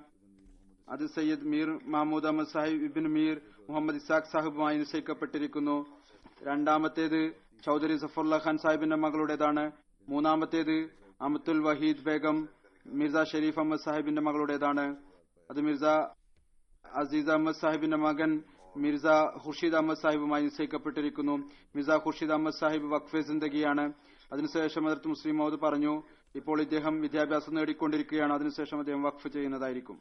S3: അത് സയ്യിദ് മീർ മഹമ്മൂദ് അഹമ്മദ് സാഹിബ് ഇബ്ൻ മീർ മുഹമ്മദ് ഇസാഖ് സാഹിബുമായി നിശ്ചയിക്കപ്പെട്ടിരിക്കുന്നു. രണ്ടാമത്തേത് ചൌധരി സഫറുല്ല ഖാൻ സാഹിബിന്റെ മകളുടേതാണ്. മൂന്നാമത്തേത് അമത്തുൽ വഹീദ് ബേഗം മിർസ ഷെരീഫ് അഹമ്മദ് സാഹിബിന്റെ മകളുടേതാണ്. അത് മിർസ അസീസ് അഹമ്മദ് സാഹിബിന്റെ മകൻ മിർസ ഖുർഷീദ് അഹമ്മദ് സാഹിബുമായി നിശ്ചയിക്കപ്പെട്ടിരിക്കുന്നു. മിർസ ഖുർഷീദ് അഹമ്മദ് സാഹിബ് വഖഫെ സിന്ദഗിയാണ്. അതിനുശേഷം ഹദരത്ത് മുസ്ലിം മൗദ് പറഞ്ഞു, ഇപ്പോൾ ഇദ്ദേഹം വിദ്യാഭ്യാസം നേടിക്കൊണ്ടിരിക്കുകയാണ്, അതിനുശേഷം അദ്ദേഹം വഖഫ് ചെയ്യുന്നതായിരിക്കും.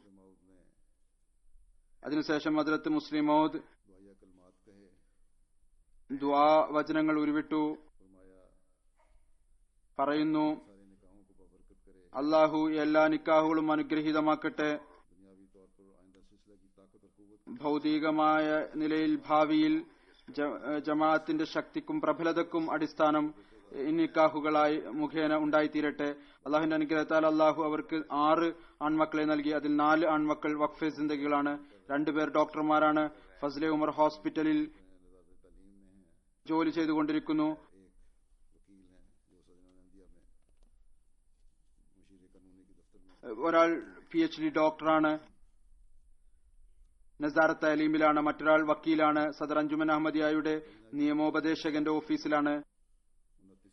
S3: അതിനുശേഷം ഹദരത്ത് മുസ്ലിം മൗദ്
S1: दुआया कलमात कहे,
S3: ദുആ വചനങ്ങൾ ഉരുവിട്ടു. പറയുന്നു,
S1: सारे निकाहों को बबरकत करे,
S3: അള്ളാഹു എല്ലാ നിക്കാഹുകളും അനുഗ്രഹീതമാക്കട്ടെ.
S1: दुनियावी तौर पर आइंदा सिलसिला की ताकत और कुव्वत
S3: ഭൗതികമായ നിലയിൽ ഭാവിയിൽ ജമാഅത്തിന്റെ ശക്തിക്കും പ്രബലതക്കും അടിസ്ഥാനം ഈ നിക്കാഹുകളായി മുഖേന ഉണ്ടായിത്തീരട്ടെ. അള്ളാഹുവിന്റെ അനുഗ്രഹത്താൽ അള്ളാഹു അവർക്ക് 6 ആൺമക്കളെ നൽകി. അതിൽ 4 ആൺമക്കൾ വഖഫെ സിന്ദഗികളാണ്. 2 പേർ ഡോക്ടർമാരാണ്. ഫസ്ലെ ഉമർ ഹോസ്പിറ്റലിൽ ജോലി ചെയ്തുകൊണ്ടിരിക്കുന്നു.
S1: वकील हैं जो सदना नंदिया में मुशीर कानूनी के दफ्तर में
S3: ഒരാൾ PhD ഡോക്ടറാണ്, നസാറത്ത് തലീമിലാണ്. മറ്റൊരാൾ വക്കീലാണ്, സദർ അഞ്ജുമൻ അഹമ്മദിയായുടെ നിയമോപദേശകന്റെ ഓഫീസിലാണ്.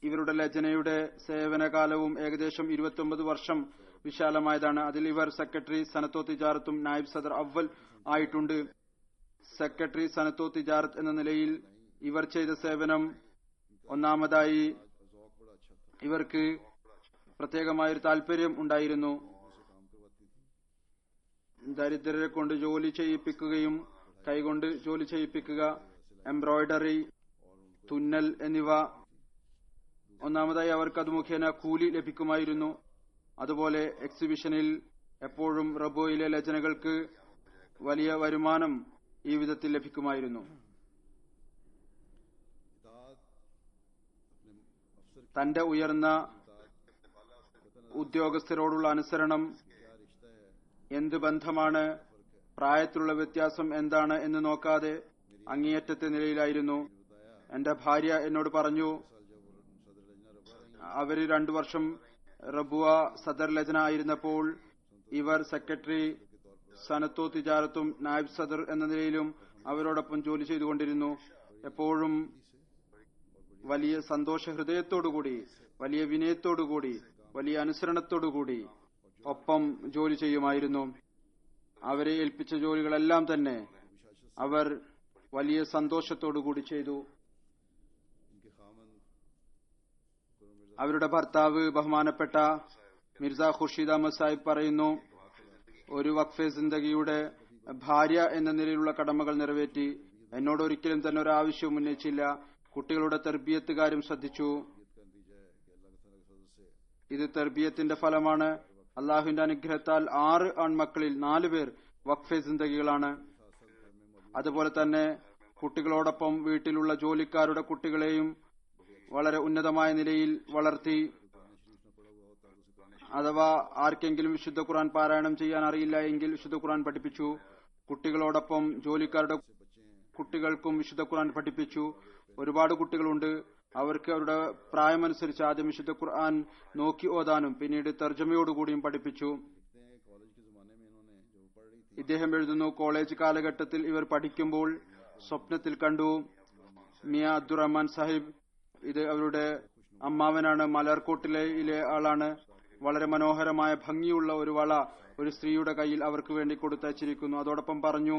S3: ഇവരുടെ ലജനയുടെ സേവനകാലവും ഏകദേശം 29 വർഷം വിശാലമായതാണ്. അതിൽ ഇവർ സെക്രട്ടറി സനത്തോ തിജാറത്തും നായിബ് സദർ അവൽ ആയിട്ടുണ്ട്. സെക്രട്ടറി സനത്തോ തിജാറത്ത് എന്ന നിലയിൽ ഇവർ ചെയ്ത സേവനം, ഒന്നാമതായി
S1: ज़ौक़ बड़ा अच्छा था,
S3: ഇവർക്ക് പ്രത്യേകമായൊരു താല്പര്യം ഉണ്ടായിരുന്നു.
S1: से काम करवाती थी,
S3: ദരിദ്രരെ കൊണ്ട് ജോലി ചെയ്യിപ്പിക്കുകയും കൈകൊണ്ട് ജോലി ചെയ്യിപ്പിക്കുക, എംബ്രോയിഡറി, തുന്നൽ എന്നിവ. ഒന്നാമതായി അവർക്ക് അത് മുഖേന കൂലി ലഭിക്കുമായിരുന്നു. അതുപോലെ എക്സിബിഷനിൽ എപ്പോഴും റബോയിലെ രചനകൾക്ക് വലിയ വരുമാനം ഈ വിധത്തിൽ ലഭിക്കുമായിരുന്നു.
S1: इताअत अपने अफसर
S3: തന്റെ ഉയർന്ന ഉദ്യോഗസ്ഥരോടുള്ള അനുസരണം
S1: क्या रिश्ता है,
S3: എന്ത് ബന്ധമാണ്, പ്രായത്തിലുള്ള വ്യത്യാസം എന്താണ് എന്ന് നോക്കാതെ അങ്ങേയറ്റത്തെ നിലയിലായിരുന്നു. എന്റെ ഭാര്യ എന്നോട് പറഞ്ഞു,
S1: साल जब वो सदर लजना रबा रही
S3: അവര് 2 വർഷം റബുവ സദർ ലജന ആയിരുന്നപ്പോൾ ഇവർ സെക്രട്ടറി സനത്തോ തിജാറത്തും നായിബ് സദർ എന്ന നിലയിലും അവരോടൊപ്പം ജോലി ചെയ്തുകൊണ്ടിരുന്നു. എപ്പോഴും വലിയ സന്തോഷ ഹൃദയത്തോടുകൂടി, വലിയ വിനയത്തോടുകൂടി, വലിയ അനുസരണത്തോടുകൂടി ഒപ്പം ജോലി ചെയ്യുമായിരുന്നു. അവരെ ഏൽപ്പിച്ച ജോലികളെല്ലാം തന്നെ അവർ വലിയ സന്തോഷത്തോടുകൂടി ചെയ്തു.
S1: इनके खामन
S3: അവരുടെ ഭർത്താവ് ബഹുമാനപ്പെട്ട മിർസ ഖുർഷീദ് അഹമ്മദ് സാഹിബ് പറയുന്നു, ഒരു വഖഫെ സിന്ദഗിയുടെ ഭാര്യ എന്ന നിലയിലുള്ള കടമകൾ നിറവേറ്റി. എന്നോട് ഒരിക്കലും തന്നെ ഒരു ആവശ്യവും ഉന്നയിച്ചില്ല. കുട്ടികളുടെ തർബിയത്ത് കാര്യം ശ്രദ്ധിച്ചു.
S1: का नतीजा है कि अल्लाह ताला के फजल से
S3: ഇത് തർബിയത്തിന്റെ ഫലമാണ്. അള്ളാഹുവിന്റെ അനുഗ്രഹത്താൽ 6 ആൺമക്കളിൽ 4 പേർ വഖഫെ സിന്ദഗികളാണ്. അതുപോലെ തന്നെ കുട്ടികളോടൊപ്പം വീട്ടിലുള്ള ജോലിക്കാരുടെ കുട്ടികളെയും വളരെ ഉന്നതമായ നിലയിൽ വളർത്തി. അഥവാ ആർക്കെങ്കിലും വിശുദ്ധ ഖുർആൻ പാരായണം ചെയ്യാൻ അറിയില്ല എങ്കിൽ വിശുദ്ധ ഖുർആൻ പഠിപ്പിച്ചു. കുട്ടികളോടൊപ്പം ജോലിക്കാരുടെ കുട്ടികൾക്കും വിശുദ്ധ ഖുർആൻ പഠിപ്പിച്ചു. ഒരുപാട് കുട്ടികളുണ്ട്. അവർക്ക് അവരുടെ പ്രായമനുസരിച്ച് ആദ്യം വിശുദ്ധ ഖുർആൻ നോക്കി ഓതാനും പിന്നീട് തർജ്ജമയോടുകൂടിയും പഠിപ്പിച്ചു.
S1: देखते हैं कॉलेज के जमाने में इन्होंने जो पढ़ रही थी
S3: ഇദ്ദേഹം എഴുതുന്നു, കോളേജ് കാലഘട്ടത്തിൽ ഇവർ പഠിക്കുമ്പോൾ സ്വപ്നത്തിൽ കണ്ടു മിയ അബ്ദുറഹ്മാൻ സാഹിബ്, ഇത് അവരുടെ അമ്മാവനാണ്, മലർക്കോട്ടിലെ ആളാണ്. വളരെ മനോഹരമായ ഭംഗിയുള്ള ഒരു വള ഒരു സ്ത്രീയുടെ കയ്യിൽ അവർക്ക് വേണ്ടി കൊടുത്തയച്ചിരിക്കുന്നു. അതോടൊപ്പം പറഞ്ഞു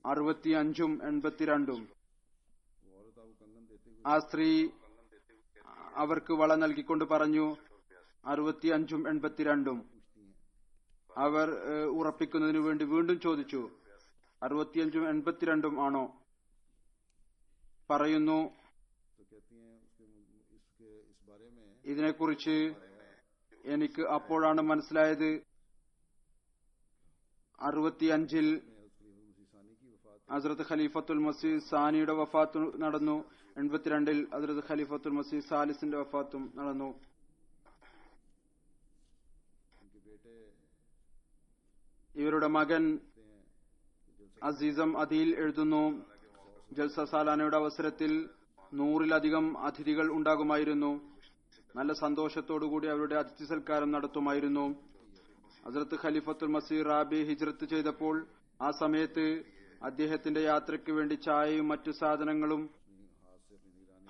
S3: 65ഉം 82ഉം.
S1: औरत आपको कंगन देते हुए
S3: ആ സ്ത്രീ അവർക്ക് വള നൽകിക്കൊണ്ട് പറഞ്ഞു 65ഉം 82ഉം. അവർ ഉറപ്പിക്കുന്നതിനു വേണ്ടി വീണ്ടും ചോദിച്ചു 65ഉം 82ഉം ആണോ? പറയുന്നു
S1: तो कहती हैं उसके
S3: ഇതിനെക്കുറിച്ച് എനിക്ക് അപ്പോഴാണ് മനസ്സിലായത്. 65 ഹസ്രത്ത് ഖലീഫത്തുൽ മസീഹ് സാനിയുടെ വഫാത്ത് നടന്നു. 82 ഹസ്രത്ത് ഖലീഫത്തുൽ മസീഹ് സാലിസിന്റെ വഫാത്തും നടന്നു. ഇവരുടെ മകൻ അസീസം അദീൽ എഴുതുന്നു, ജൽസ സാലാനയുടെ അവസരത്തിൽ 100-ലധികം അതിഥികൾ ഉണ്ടാകുമായിരുന്നു. നല്ല സന്തോഷത്തോടുകൂടി അവരുടെ അതിഥി സൽക്കാരം നടത്തുമായിരുന്നു. ഹസ്രത്ത് ഖലീഫത്തുൽ മസീഹ് റാബി ഹിജ്റത്ത് ചെയ്തപ്പോൾ ആ സമയത്ത് അദ്ദേഹത്തിന്റെ യാത്രയ്ക്ക് വേണ്ടി ചായയും മറ്റു സാധനങ്ങളും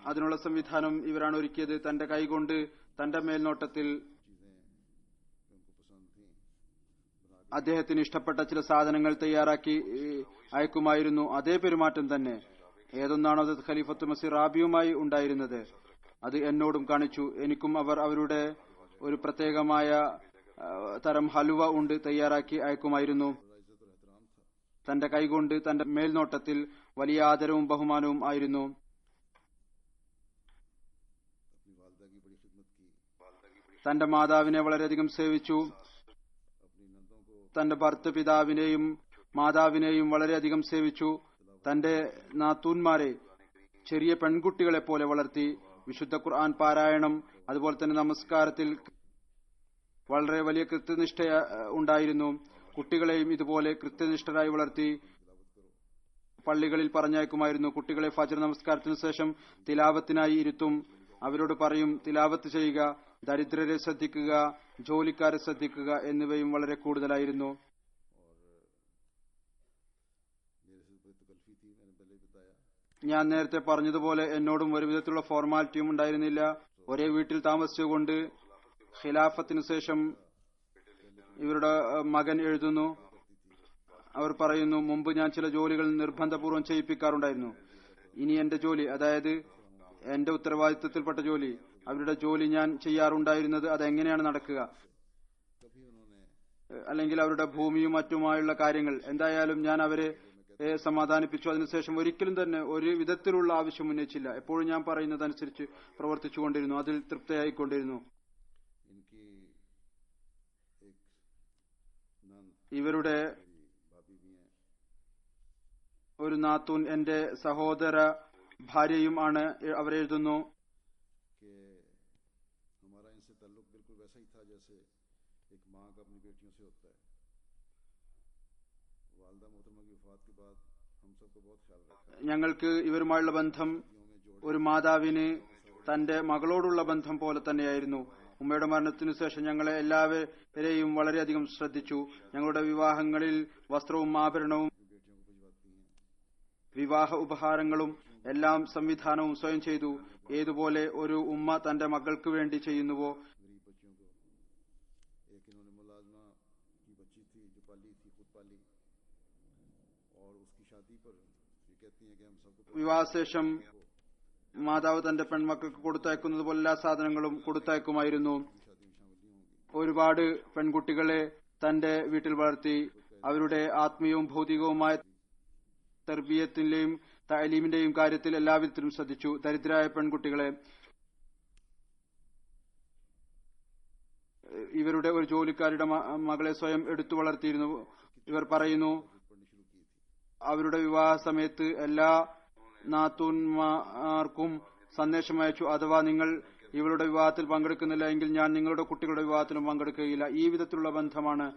S3: അതിനുള്ള സംവിധാനം ഇവരാണ് ഒരുക്കിയത്. തന്റെ കൈകൊണ്ട് തന്റെ മേൽനോട്ടത്തിൽ അദ്ദേഹത്തിന് ഇഷ്ടപ്പെട്ട ചില സാധനങ്ങൾ തയ്യാറാക്കി അയക്കുമായിരുന്നു. അതേ പെരുമാറ്റം തന്നെ ഏതൊന്നാണോ അത് ഖലീഫത്തുൽ മസീഹ് റാബിയുമായി ഉണ്ടായിരുന്നത് അത് എന്നോടും കാണിച്ചു. എനിക്കും അവർ അവരുടെ ഒരു പ്രത്യേകമായ തരം ഹലുവ ഉണ്ട് തയ്യാറാക്കി അയക്കുമായിരുന്നു. തന്റെ കൈകൊണ്ട് തന്റെ മേൽനോട്ടത്തിൽ വലിയ ആദരവും ബഹുമാനവും ആയിരുന്നു. തന്റെ മാതാവിനെ വളരെയധികം സേവിച്ചു. തന്റെ ഭർത്തൃപിതാവിനെയും മാതാവിനെയും വളരെയധികം സേവിച്ചു. തന്റെ നാത്തൂന്മാരെ ചെറിയ പെൺകുട്ടികളെ പോലെ വളർത്തി. വിശുദ്ധ ഖുർആൻ പാരായണം അതുപോലെ തന്നെ നമസ്കാരത്തിൽ വളരെ വലിയ കൃത്യനിഷ്ഠ ഉണ്ടായിരുന്നു. കുട്ടികളെയും ഇതുപോലെ കൃത്യനിഷ്ഠരായി വളർത്തി പള്ളികളിൽ പറഞ്ഞയക്കുമായിരുന്നു. കുട്ടികളെ ഫജ്ർ നമസ്കാരത്തിനു ശേഷം തിലാവത്തിനായി ഇരുത്തും. അവരോട് പറയും, തിലാവത്ത് ചെയ്യുക, ദരിദ്രരെ ശ്രദ്ധിക്കുക, ജോലിക്കാരെ ശ്രദ്ധിക്കുക എന്നിവയും വളരെ കൂടുതലായിരുന്നു. ഞാൻ നേരത്തെ പറഞ്ഞതുപോലെ എന്നോടും ഒരു വിധത്തിലുള്ള ഫോർമാലിറ്റിയും ഉണ്ടായിരുന്നില്ല. ഒരേ വീട്ടിൽ താമസിച്ചുകൊണ്ട് ഖിലാഫത്തിനു ശേഷം ഇവരുടെ മകൻ എഴുതുന്നു, അവർ പറയുന്നു, മുമ്പ് ഞാൻ ചില ജോലികൾ നിർബന്ധപൂർവ്വം ചെയ്യിപ്പിക്കാറുണ്ടായിരുന്നു. ഇനി എന്റെ ജോലി, അതായത് എന്റെ ഉത്തരവാദിത്വത്തിൽപ്പെട്ട ജോലി, അവരുടെ ജോലി ഞാൻ ചെയ്യാറുണ്ടായിരുന്നത് അതെങ്ങനെയാണ് നടക്കുക, അല്ലെങ്കിൽ അവരുടെ ഭൂമിയും മറ്റുമായുള്ള കാര്യങ്ങൾ. എന്തായാലും ഞാൻ അവരെ സമാധാനിപ്പിച്ചു. അതിനുശേഷം ഒരിക്കലും തന്നെ ഒരു വിധത്തിലുള്ള ആവശ്യം ഉന്നയിച്ചില്ല. എപ്പോഴും ഞാൻ പറയുന്നതനുസരിച്ച് പ്രവർത്തിച്ചുകൊണ്ടിരുന്നു, അതിൽ തൃപ്തിയായിക്കൊണ്ടിരുന്നു. ഇവരുടെ ഒരു നാത്തൂൻ എന്റെ സഹോദര ഭാര്യയും ആണ്. അവരെഴുതുന്നു, ഞങ്ങൾക്ക് ഇവരുമായുള്ള ബന്ധം ഒരു മാതാവിന് തന്റെ മകളോടുള്ള ബന്ധം പോലെ തന്നെയായിരുന്നു. ഉമ്മയുടെ മരണത്തിനു ശേഷം ഞങ്ങളെ എല്ലാവരെയും വളരെയധികം ശ്രദ്ധിച്ചു. ഞങ്ങളുടെ വിവാഹങ്ങളിൽ വസ്ത്രവും ആഭരണവും വിവാഹ ഉപഹാരങ്ങളും എല്ലാം സംവിധാനവും സ്വയം ചെയ്തു. ഏതുപോലെ ഒരു ഉമ്മ തന്റെ മകൾക്ക് വേണ്ടി ചെയ്യുന്നുവോ വിവാഹശേഷം മാതാവ് തന്റെ പെൺമക്കൾക്ക് കൊടുത്തയക്കുന്നത് പോലെ എല്ലാ സാധനങ്ങളും കൊടുത്തയക്കുമായിരുന്നു. ഒരുപാട് പെൺകുട്ടികളെ തന്റെ വീട്ടിൽ വളർത്തി. അവരുടെ ആത്മീയവും ഭൗതികവുമായ തർബിയത്തിന്റെയും തഅലീമിന്റെയും കാര്യത്തിൽ എല്ലാവിധത്തിലും ശ്രദ്ധിച്ചു. ദരിദ്രരായ പെൺകുട്ടികളെ ഇവരുടെ ഒരു ജോലിക്കാരുടെ മകളെ സ്വയം എടുത്തു വളർത്തിയിരുന്നു. ഇവർ പറയുന്നു, അവരുടെ വിവാഹ സമയത്ത് എല്ലാ നാത്തൂന്മാർക്കും സന്ദേശം അയച്ചു, അഥവാ നിങ്ങൾ ഇവളുടെ വിവാഹത്തിൽ പങ്കെടുക്കുന്നില്ല എങ്കിൽ ഞാൻ നിങ്ങളുടെ കുട്ടികളുടെ വിവാഹത്തിലും പങ്കെടുക്കുകയില്ല. ഈ വിധത്തിലുള്ള ബന്ധമാണ്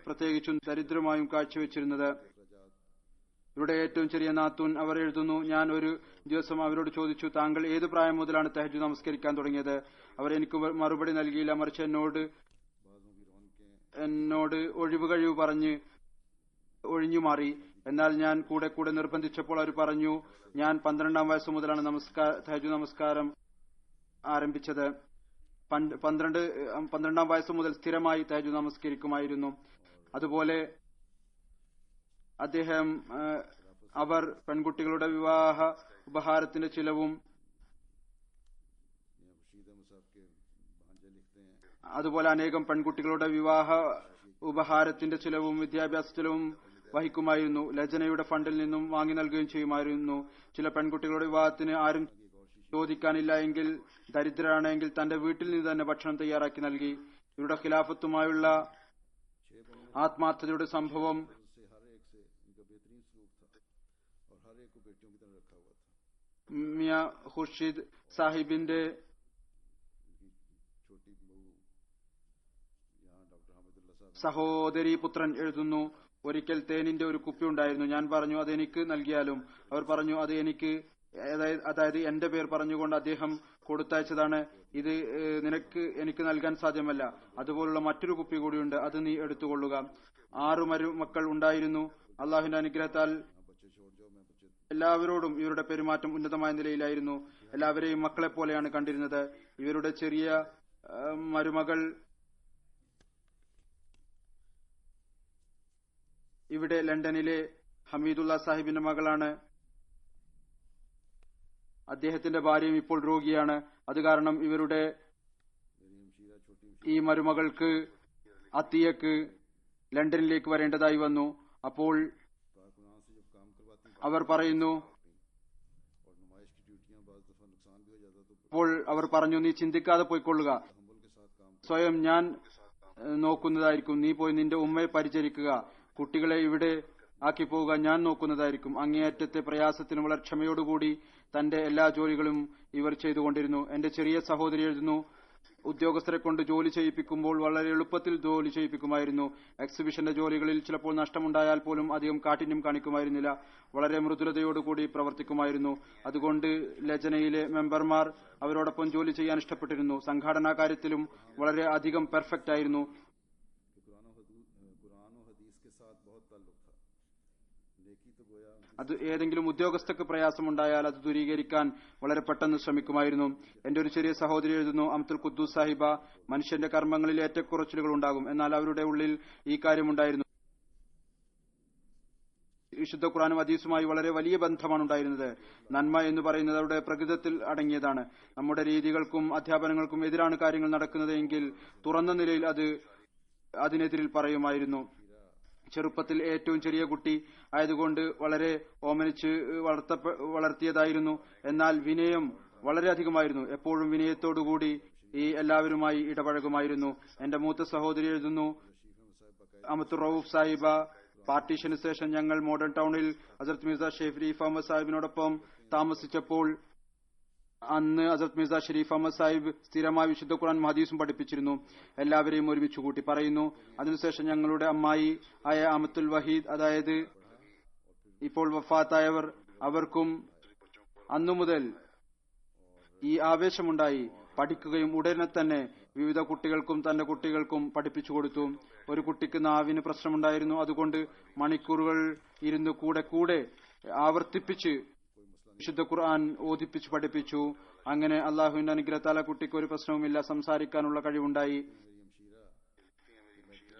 S3: പ്രത്യേകിച്ചും ദരിദ്രമായും കാഴ്ചവെച്ചിരുന്നത്. ഇവിടെ ഏറ്റവും ചെറിയ നാത്തൂൻ അവർ എഴുതുന്നു, ഞാൻ ഒരു ദിവസം അവരോട് ചോദിച്ചു, താങ്കൾ ഏത് പ്രായം മുതലാണ് തഹജ്ജുദ് നമസ്കരിക്കാൻ തുടങ്ങിയത്? അവർ എനിക്ക് മറുപടി നൽകിയില്ല, മറിച്ച് എന്നോട് ഒഴിവ് കഴിവ് പറഞ്ഞ് ഒഴിഞ്ഞു മാറി. എന്നാൽ ഞാൻ കൂടെ കൂടെ നിർബന്ധിച്ചപ്പോൾ അവർ പറഞ്ഞു, ഞാൻ 12-ാം വയസ്സ് മുതലാണ് തഹജ്ജുദ് നമസ്കാരം ആരംഭിച്ചത്. 12-ാം വയസ്സ് മുതൽ സ്ഥിരമായി തഹജ്ജുദ് നമസ്കരിക്കുമായിരുന്നു. അതുപോലെ അവർ പെൺകുട്ടികളുടെ വിവാഹ ഉപഹാരത്തിന്റെ ചിലവും അതുപോലെ അനേകം പെൺകുട്ടികളുടെ വിവാഹ ഉപഹാരത്തിന്റെ ചിലവും വിദ്യാഭ്യാസ ചിലവും വഹിക്കുമായിരുന്നു. ലജനയുടെ ഫണ്ടിൽ നിന്നും വാങ്ങി നൽകുകയും ചെയ്യുമായിരുന്നു. ചില പെൺകുട്ടികളുടെ വിവാഹത്തിന് ആരും ചോദിക്കാനില്ല എങ്കിൽ, ദരിദ്രരാണെങ്കിൽ തന്റെ വീട്ടിൽ നിന്ന് തന്നെ ഭക്ഷണം തയ്യാറാക്കി നൽകി. ഇവരുടെ ഖിലാഫത്തുമായുള്ള ആത്മാർത്ഥതയുടെ സംഭവം മിയ ഖുർഷിദ് സാഹിബിന്റെ സഹോദരി പുത്രൻ എഴുതുന്നു, ഒരിക്കൽ തേനിന്റെ ഒരു കുപ്പി ഉണ്ടായിരുന്നു. ഞാൻ പറഞ്ഞു അതെനിക്ക് നൽകിയാലും. അവർ പറഞ്ഞു അത് എനിക്ക്, അതായത് എന്റെ പേർ പറഞ്ഞുകൊണ്ട് അദ്ദേഹം കൊടുത്തയച്ചതാണ്. ഇത് എനിക്ക് നൽകാൻ സാധ്യമല്ല. അതുപോലുള്ള മറ്റൊരു കുപ്പി കൂടിയുണ്ട്, അത് നീ എടുത്തുകൊള്ളുക. 6 മരുമക്കൾ ഉണ്ടായിരുന്നു. അള്ളാഹുവിന്റെ അനുഗ്രഹത്താൽ എല്ലാവരോടും ഇവരുടെ പെരുമാറ്റം ഉന്നതമായ നിലയിലായിരുന്നു. എല്ലാവരെയും മക്കളെ പോലെയാണ് കണ്ടിരുന്നത്. ഇവരുടെ ചെറിയ മരുമകൾ ഇവിടെ ലണ്ടനിലെ ഹമീദുള്ള സാഹിബിന്റെ മകളാണ്. അദ്ദേഹത്തിന്റെ ഭാര്യയും ഇപ്പോൾ രോഗിയാണ്. അത് കാരണം ഇവരുടെ ഈ മരുമകൾക്ക് അത്തിയക്ക് ലണ്ടനിലേക്ക് വരേണ്ടതായി വന്നു. അപ്പോൾ അവർ പറഞ്ഞു നീ ചിന്തിക്കാതെ പോയിക്കൊള്ളുക, സ്വയം ഞാൻ നോക്കുന്നതായിരിക്കും. നീ പോയി നിന്റെ ഉമ്മയെ പരിചരിക്കുക, കുട്ടികളെ ഇവിടെ ആക്കി പോവുക, ഞാൻ നോക്കുന്നതായിരിക്കും. അങ്ങേയറ്റത്തെ പ്രയാസത്തിന് വളരെ ക്ഷമയോടുകൂടി തന്റെ എല്ലാ ജോലികളും ഇവർ ചെയ്തുകൊണ്ടിരുന്നു. എന്റെ ചെറിയ സഹോദരി എഴുതുന്നു, ഉദ്യോഗസ്ഥരെ കൊണ്ട് ജോലി ചെയ്യിപ്പിക്കുമ്പോൾ വളരെ എളുപ്പത്തിൽ ജോലി ചെയ്യിപ്പിക്കുമായിരുന്നു. എക്സിബിഷന്റെ ജോലികളിൽ ചിലപ്പോൾ നഷ്ടമുണ്ടായാൽ പോലും അധികം കാഠിന്യം കാണിക്കുമായിരുന്നില്ല. വളരെ മൃദുലതയോടുകൂടി പ്രവർത്തിക്കുമായിരുന്നു. അതുകൊണ്ട് ലജനയിലെ മെമ്പർമാർ അവരോടൊപ്പം ജോലി ചെയ്യാൻ ഇഷ്ടപ്പെട്ടിരുന്നു. സംഘാടനാ കാര്യത്തിലും വളരെ അധികം പെർഫെക്റ്റ് ആയിരുന്നു. അത് ഏതെങ്കിലും ഉദ്യോഗസ്ഥർക്ക് പ്രയാസമുണ്ടായാൽ അത് ദൂരീകരിക്കാൻ വളരെ പെട്ടെന്ന് ശ്രമിക്കുമായിരുന്നു. എന്റെ ഒരു ചെറിയ സഹോദരി എഴുതുന്നു, അബ്ദുൽ ഖുദ്ദൂസ് സാഹിബ, മനുഷ്യന്റെ കർമ്മങ്ങളിൽ ഏറ്റക്കുറച്ചിലുകൾ ഉണ്ടാകും, എന്നാൽ അവരുടെ ഉള്ളിൽ ഈ കാര്യമുണ്ടായിരുന്നു. വിശുദ്ധ ഖുർആനും ഹദീസുമായി വളരെ വലിയ ബന്ധമാണ് ഉണ്ടായിരുന്നത്. നന്മ എന്ന് പറയുന്നത് അവരുടെ പ്രകൃതത്തിൽ അടങ്ങിയതാണ്. നമ്മുടെ രീതികൾക്കും അധ്യാപനങ്ങൾക്കും എതിരാണ് കാര്യങ്ങൾ നടക്കുന്നത് എങ്കിൽ തുറന്ന നിലയിൽ അതിനെതിരിൽ പറയുമായിരുന്നു. ചെറുപ്പത്തിൽ ഏറ്റവും ചെറിയ കുട്ടി ആയതുകൊണ്ട് വളരെ ഓമനിച്ച് വളർത്തിയതായിരുന്നു. എന്നാൽ വിനയം വളരെയധികമായിരുന്നു. എപ്പോഴും വിനയത്തോടുകൂടി ഈ എല്ലാവരുമായി ഇടപഴകുമായിരുന്നു. എന്റെ മൂത്ത സഹോദരി എഴുതുന്നു, അമത്തുർ റൌഫ് സാഹിബ, പാർട്ടീഷന് ശേഷം ഞങ്ങൾ മോഡേൺ ടൗണിൽ ഹസരത്ത് മിർസ ഷരീഫ് അഹമ്മദ് സാഹിബിനോടൊപ്പം താമസിച്ചപ്പോൾ അന്ന് ഹസരത്ത് മിർസ ഷരീഫ് അഹമ്മദ് സാഹിബ് സ്ഥിരമായി വിശുദ്ധ ഖുർആൻ ഹദീസും പഠിപ്പിച്ചിരുന്നു. എല്ലാവരെയും ഒരുമിച്ച് കൂട്ടി പറയുന്നു. അതിനുശേഷം ഞങ്ങളുടെ അമ്മായി ആയ അമത്തുൽ വഹീദ്, അതായത് ഇപ്പോൾ വഫാത്തായവർ, അവർക്കും അന്നു മുതൽ ഈ ആവേശമുണ്ടായി. പഠിക്കുകയും ഉടനെ തന്നെ വിവിധ കുട്ടികൾക്കും തന്റെ കുട്ടികൾക്കും പഠിപ്പിച്ചു കൊടുത്തു. ഒരു കുട്ടിക്ക് നാവിന് പ്രശ്നമുണ്ടായിരുന്നു. അതുകൊണ്ട് മണിക്കൂറുകൾ ഇരുന്ന് കൂടെ ആവർത്തിപ്പിച്ച് വിശുദ്ധ ഖുർആൻ ഓതിപ്പിച്ച് പഠിപ്പിച്ചു. അങ്ങനെ അള്ളാഹുവിന്റെ അനുഗ്രഹത്താൽ കുട്ടിക്ക് ഒരു പ്രശ്നവുമില്ല, സംസാരിക്കാനുള്ള കഴിവുണ്ടായി.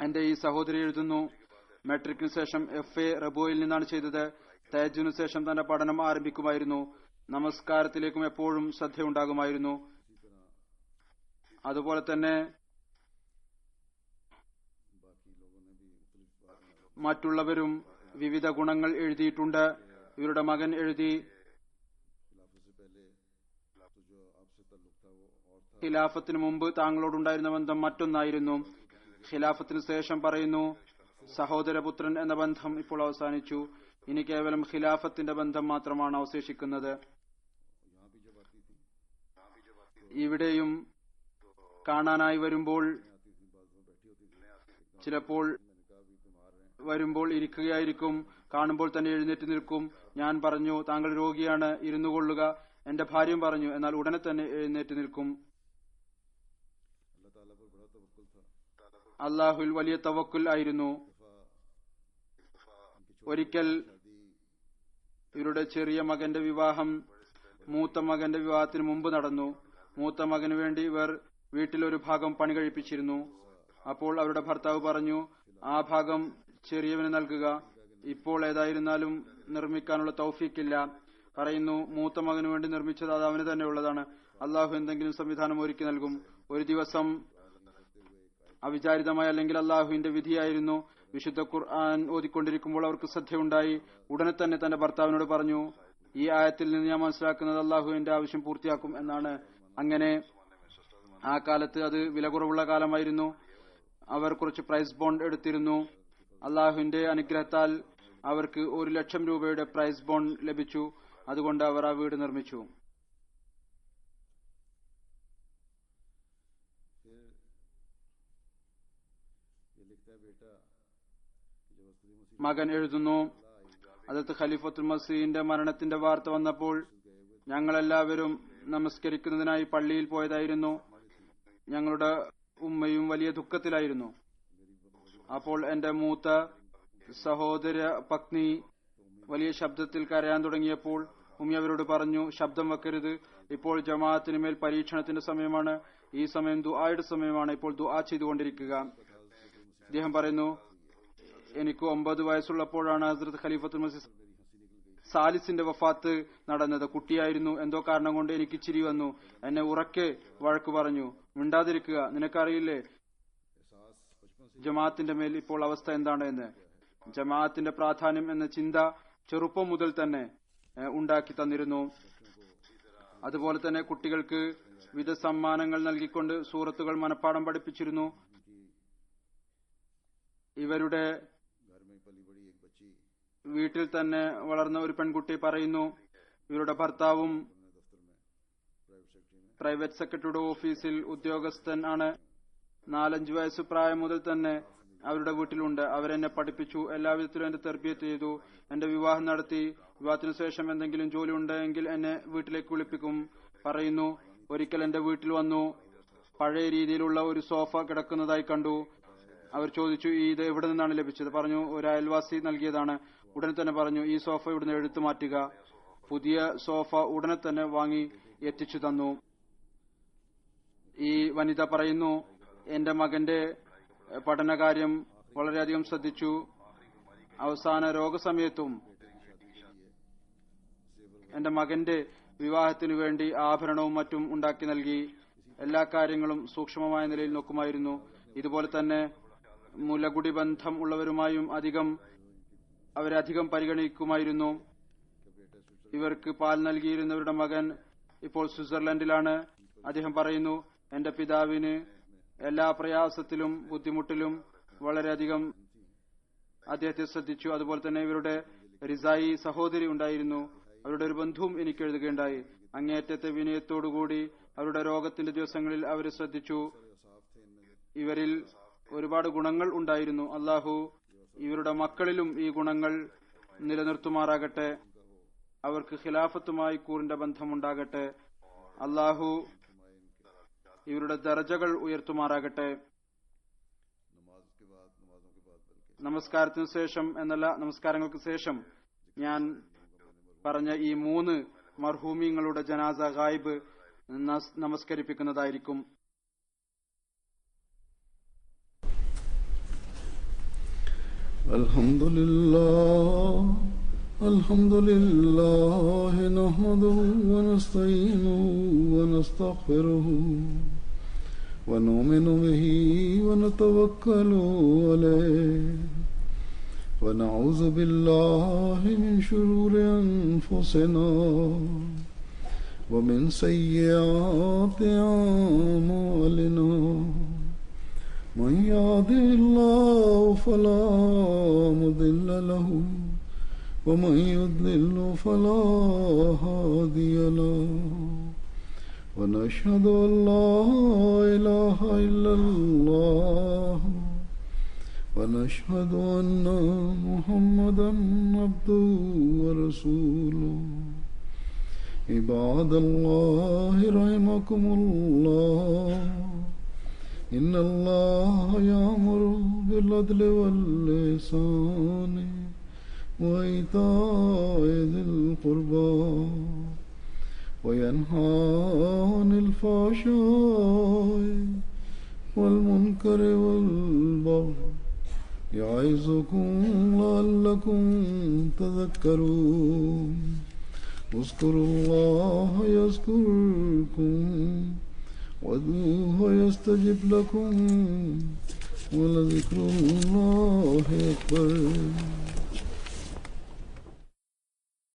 S3: എന്റെ ഈ സഹോദരി എഴുതുന്നു, മാട്രിക്കിന് ശേഷം FA റബോയിൽ നിന്നാണ് ചെയ്തത്. തഹജ്ജുദിനു ശേഷം തന്റെ പഠനം ആരംഭിക്കുമായിരുന്നു. നമസ്കാരത്തിലേക്കും എപ്പോഴും ശ്രദ്ധയുണ്ടാകുമായിരുന്നു. അതുപോലെ തന്നെ മറ്റുള്ളവരും വിവിധ ഗുണങ്ങൾ എഴുതിയിട്ടുണ്ട്. ഇവരുടെ മകൻ എഴുതി, ഖിലാഫത്തിന് മുമ്പ് താങ്കളോടുണ്ടായിരുന്ന ബന്ധം മറ്റൊന്നായിരുന്നു. ഖിലാഫത്തിന് ശേഷം പറയുന്നു, സഹോദരപുത്രൻ എന്ന ബന്ധം ഇപ്പോൾ അവസാനിച്ചു. ഇനി കേവലം ഖിലാഫത്തിന്റെ ബന്ധം മാത്രമാണ് അവശേഷിക്കുന്നത്. ഇവിടെയും കാണാനായി ചിലപ്പോൾ വരുമ്പോൾ ഇരിക്കുകയായിരിക്കും, കാണുമ്പോൾ തന്നെ എഴുന്നേറ്റ് നിൽക്കും. ഞാൻ പറഞ്ഞു, താങ്കൾ രോഗിയാണ്, ഇരുന്നു കൊള്ളുക. എന്റെ ഭാര്യയും പറഞ്ഞു, എന്നാൽ ഉടനെ തന്നെ എഴുന്നേറ്റ് നിൽക്കും. അള്ളാഹുൽ വലിയ തവക്കുൽ ആയിരുന്നു. ഒരിക്കൽ ഇവരുടെ ചെറിയ മകന്റെ വിവാഹം മൂത്ത മകന്റെ വിവാഹത്തിന് മുമ്പ് നടന്നു. മൂത്ത മകന് വേണ്ടി ഇവർ വീട്ടിലൊരു ഭാഗം പണി കഴിപ്പിച്ചിരുന്നു. അപ്പോൾ അവരുടെ ഭർത്താവ് പറഞ്ഞു, ആ ഭാഗം ചെറിയവന് നൽകുക, ഇപ്പോൾ ഏതായിരുന്നാലും നിർമ്മിക്കാനുള്ള തൗഫീക്കില്ല. പറയുന്നു, മൂത്ത മകന് വേണ്ടി നിർമ്മിച്ചത് അത് അവന് തന്നെ ഉള്ളതാണ്. അള്ളാഹു എന്തെങ്കിലും സംവിധാനം ഒരുക്കി നൽകും. ഒരു ദിവസം അവിചാരിതമായി അല്ലെങ്കിൽ അള്ളാഹുവിന്റെ വിധിയായിരുന്നു, വിശുദ്ധ ഖുർആൻ ഓതിക്കൊണ്ടിരിക്കുമ്പോൾ അവർക്ക് ശ്രദ്ധയുണ്ടായി. ഉടനെ തന്നെ തന്റെ ഭർത്താവിനോട് പറഞ്ഞു, ഈ ആയത്തിൽ നിന്ന് ഞാൻ മനസ്സിലാക്കുന്നത് അള്ളാഹു എന്റെ ആവശ്യം പൂർത്തിയാക്കും എന്നാണ്. അങ്ങനെ ആ കാലത്ത് അത് വില കുറവുള്ള കാലമായിരുന്നു. അവർ കുറച്ച് പ്രൈസ് ബോണ്ട് എടുത്തിരുന്നു. അള്ളാഹുവിന്റെ അനുഗ്രഹത്താൽ അവർക്ക് 1,00,000 രൂപയുടെ പ്രൈസ് ബോണ്ട് ലഭിച്ചു. അതുകൊണ്ട് അവർ ആ വീട് നിർമ്മിച്ചു. മകൻ എഴുതുന്നു, ഹദരത്ത് ഖലീഫത്തുൽ മസീഹിന്റെ മരണത്തിന്റെ വാർത്ത വന്നപ്പോൾ ഞങ്ങളെല്ലാവരും നമസ്കരിക്കുന്നതിനായി പള്ളിയിൽ പോയതായിരുന്നു. ഞങ്ങളുടെ ഉമ്മയും വലിയ ദുഃഖത്തിലായിരുന്നു. അപ്പോൾ എന്റെ മൂത്ത സഹോദര പത്നി വലിയ ശബ്ദത്തിൽ കരയാൻ തുടങ്ങിയപ്പോൾ ഉമ്മ അവരോട് പറഞ്ഞു, ശബ്ദം വെക്കരുത്, ഇപ്പോൾ ജമാഅത്തിന് മേൽ പരീക്ഷണത്തിന്റെ സമയമാണ്, ഈ സമയം ദുആയുടെ സമയമാണ്, ഇപ്പോൾ ദുആ ചെയ്തുകൊണ്ടിരിക്കുക. അദ്ദേഹം പറയുന്നു, എനിക്ക് 9 വയസ്സുള്ളപ്പോഴാണ് ഹസ്രത്ത് ഖലീഫത്തുൽ മസീഹ് സാലിസിന്റെ വഫാത്ത് നടന്നത്. കുട്ടിയായിരുന്നു. എന്തോ കാരണം കൊണ്ട് എനിക്ക് ചിരി വന്നു. എന്നെ ഉറക്കെ വഴക്കു പറഞ്ഞു, മിണ്ടാതിരിക്കുക, നിനക്കറിയില്ലേ ജമാഅത്തിന്റെ മേൽ ഇപ്പോൾ അവസ്ഥ എന്താണ് എന്ന്. ജമാഅത്തിന്റെ പ്രാധാന്യം എന്ന ചിന്ത ചെറുപ്പം മുതൽ തന്നെ ഉണ്ടാക്കി തന്നിരുന്നു. അതുപോലെ തന്നെ കുട്ടികൾക്ക് വിവിധ സമ്മാനങ്ങൾ നൽകിക്കൊണ്ട് സൂറത്തുകൾ മനഃപ്പാഠം പഠിപ്പിച്ചിരുന്നു. ഇവരുടെ വീട്ടിൽ തന്നെ വളർന്ന ഒരു പെൺകുട്ടി പറയുന്നു, ഇവരുടെ ഭർത്താവും പ്രൈവറ്റ് സെക്രട്ടറിയുടെ ഓഫീസിൽ ഉദ്യോഗസ്ഥൻ ആണ്. 4-5 വയസ്സ് പ്രായം മുതൽ തന്നെ അവരുടെ വീട്ടിലുണ്ട്. അവരെന്നെ പഠിപ്പിച്ചു, എല്ലാവിധത്തിലും എന്റെ തർബിയത്ത് ചെയ്തു. എന്റെ വിവാഹം നടത്തി. വിവാഹത്തിനു ശേഷം എന്തെങ്കിലും ജോലി ഉണ്ടെങ്കിൽ എന്നെ വീട്ടിലേക്ക് വിളിപ്പിക്കും. പറയുന്നു, ഒരിക്കൽ എന്റെ വീട്ടിൽ വന്നു. പഴയ രീതിയിലുള്ള ഒരു സോഫ കിടക്കുന്നതായി കണ്ടു. അവർ ചോദിച്ചു, ഇത് എവിടെ നിന്നാണ് ലഭിച്ചത്? പറഞ്ഞു, ഒരു അയൽവാസി നൽകിയതാണ്. ഉടനെ തന്നെ പറഞ്ഞു, ഈ സോഫ ഇവിടുന്ന് എടുത്തു മാറ്റുക. പുതിയ സോഫ ഉടനെ തന്നെ വാങ്ങി എത്തിച്ചു തന്നു. ഈ വനിത പറയുന്നു, എന്റെ മകന്റെ പഠനകാര്യം വളരെയധികം ശ്രദ്ധിച്ചു. അവസാന രോഗസമയത്തും എന്റെ മകന്റെ വിവാഹത്തിനു വേണ്ടി ആഭരണവും മറ്റും ഉണ്ടാക്കി നൽകി. എല്ലാ കാര്യങ്ങളും സൂക്ഷ്മമായ നിലയിൽ നോക്കുമായിരുന്നു. ഇതുപോലെ തന്നെ മുലകുടി ബന്ധം ഉള്ളവരുമായും അവരെ അധികം പരിഗണിക്കുമായിരുന്നു. ഇവർക്ക് പാൽ നൽകിയിരുന്നവരുടെ മകൻ ഇപ്പോൾ സ്വിറ്റ്സർലൻഡിലാണ്. അദ്ദേഹം പറയുന്നു, എന്റെ പിതാവിന് എല്ലാ പ്രയാസത്തിലും ബുദ്ധിമുട്ടിലും വളരെയധികം അദ്ദേഹത്തെ ശ്രദ്ധിച്ചു. അതുപോലെ തന്നെ ഇവരുടെ റിസായി സഹോദരി ഉണ്ടായിരുന്നു. അവരുടെ ഒരു ബന്ധുവും എനിക്ക് എഴുതുകയുണ്ടായി. അങ്ങേയറ്റത്തെ വിനയത്തോടുകൂടി അവരുടെ രോഗത്തിന്റെ ദിവസങ്ങളിൽ അവരെ ശ്രദ്ധിച്ചു. ഇവരിൽ ഒരുപാട് ഗുണങ്ങൾ ഉണ്ടായിരുന്നു. അള്ളാഹു ഇവരുടെ മക്കളിലും ഈ ഗുണങ്ങൾ നിലനിർത്തുമാറാകട്ടെ. അവർക്ക് ഖിലാഫത്തുമായി കൂറിന്റെ ബന്ധമുണ്ടാകട്ടെ. അള്ളാഹു ഇവരുടെ ദർജകൾ ഉയർത്തുമാറാകട്ടെ. നമസ്കാരത്തിനു ശേഷം എന്നല്ല, നമസ്കാരങ്ങൾക്ക് ശേഷം ഞാൻ പറഞ്ഞ ഈ 3 മർഹൂമിങ്ങളുടെ ജനാസ ഗായിബ് നമസ്കരിപ്പിക്കുന്നതായിരിക്കും.
S1: അൽഹംദുലില്ലാഹി നഹ്മദുഹു വനസ്തഈനുഹു വനസ്തഗ്ഫിറുഹു വനുഅ്മിനു ബിഹി വനതവക്കലു അലൈഹി വനഊദു ബില്ലാഹി മിൻ ശുറൂരി അൻഫുസിനാ വമിൻ സയ്യിആതി അഅ്മാലിനാ. من يهده الله فلا مضل له ومن يضلل فلا هادي له ونشهد أن لا إله إلا الله ونشهد أن محمدا عبده ورسوله. عباد الله رحمكم الله، إن الله يأمر بالعدل والإحسان وإيتاء ذي القربى وينهى عن الفحشاء والمنكر والبغي يعظكم لعلكم تذكرون. اذكروا الله يذكركم وادعوه يستجب لكم ولذكر الله أكبر.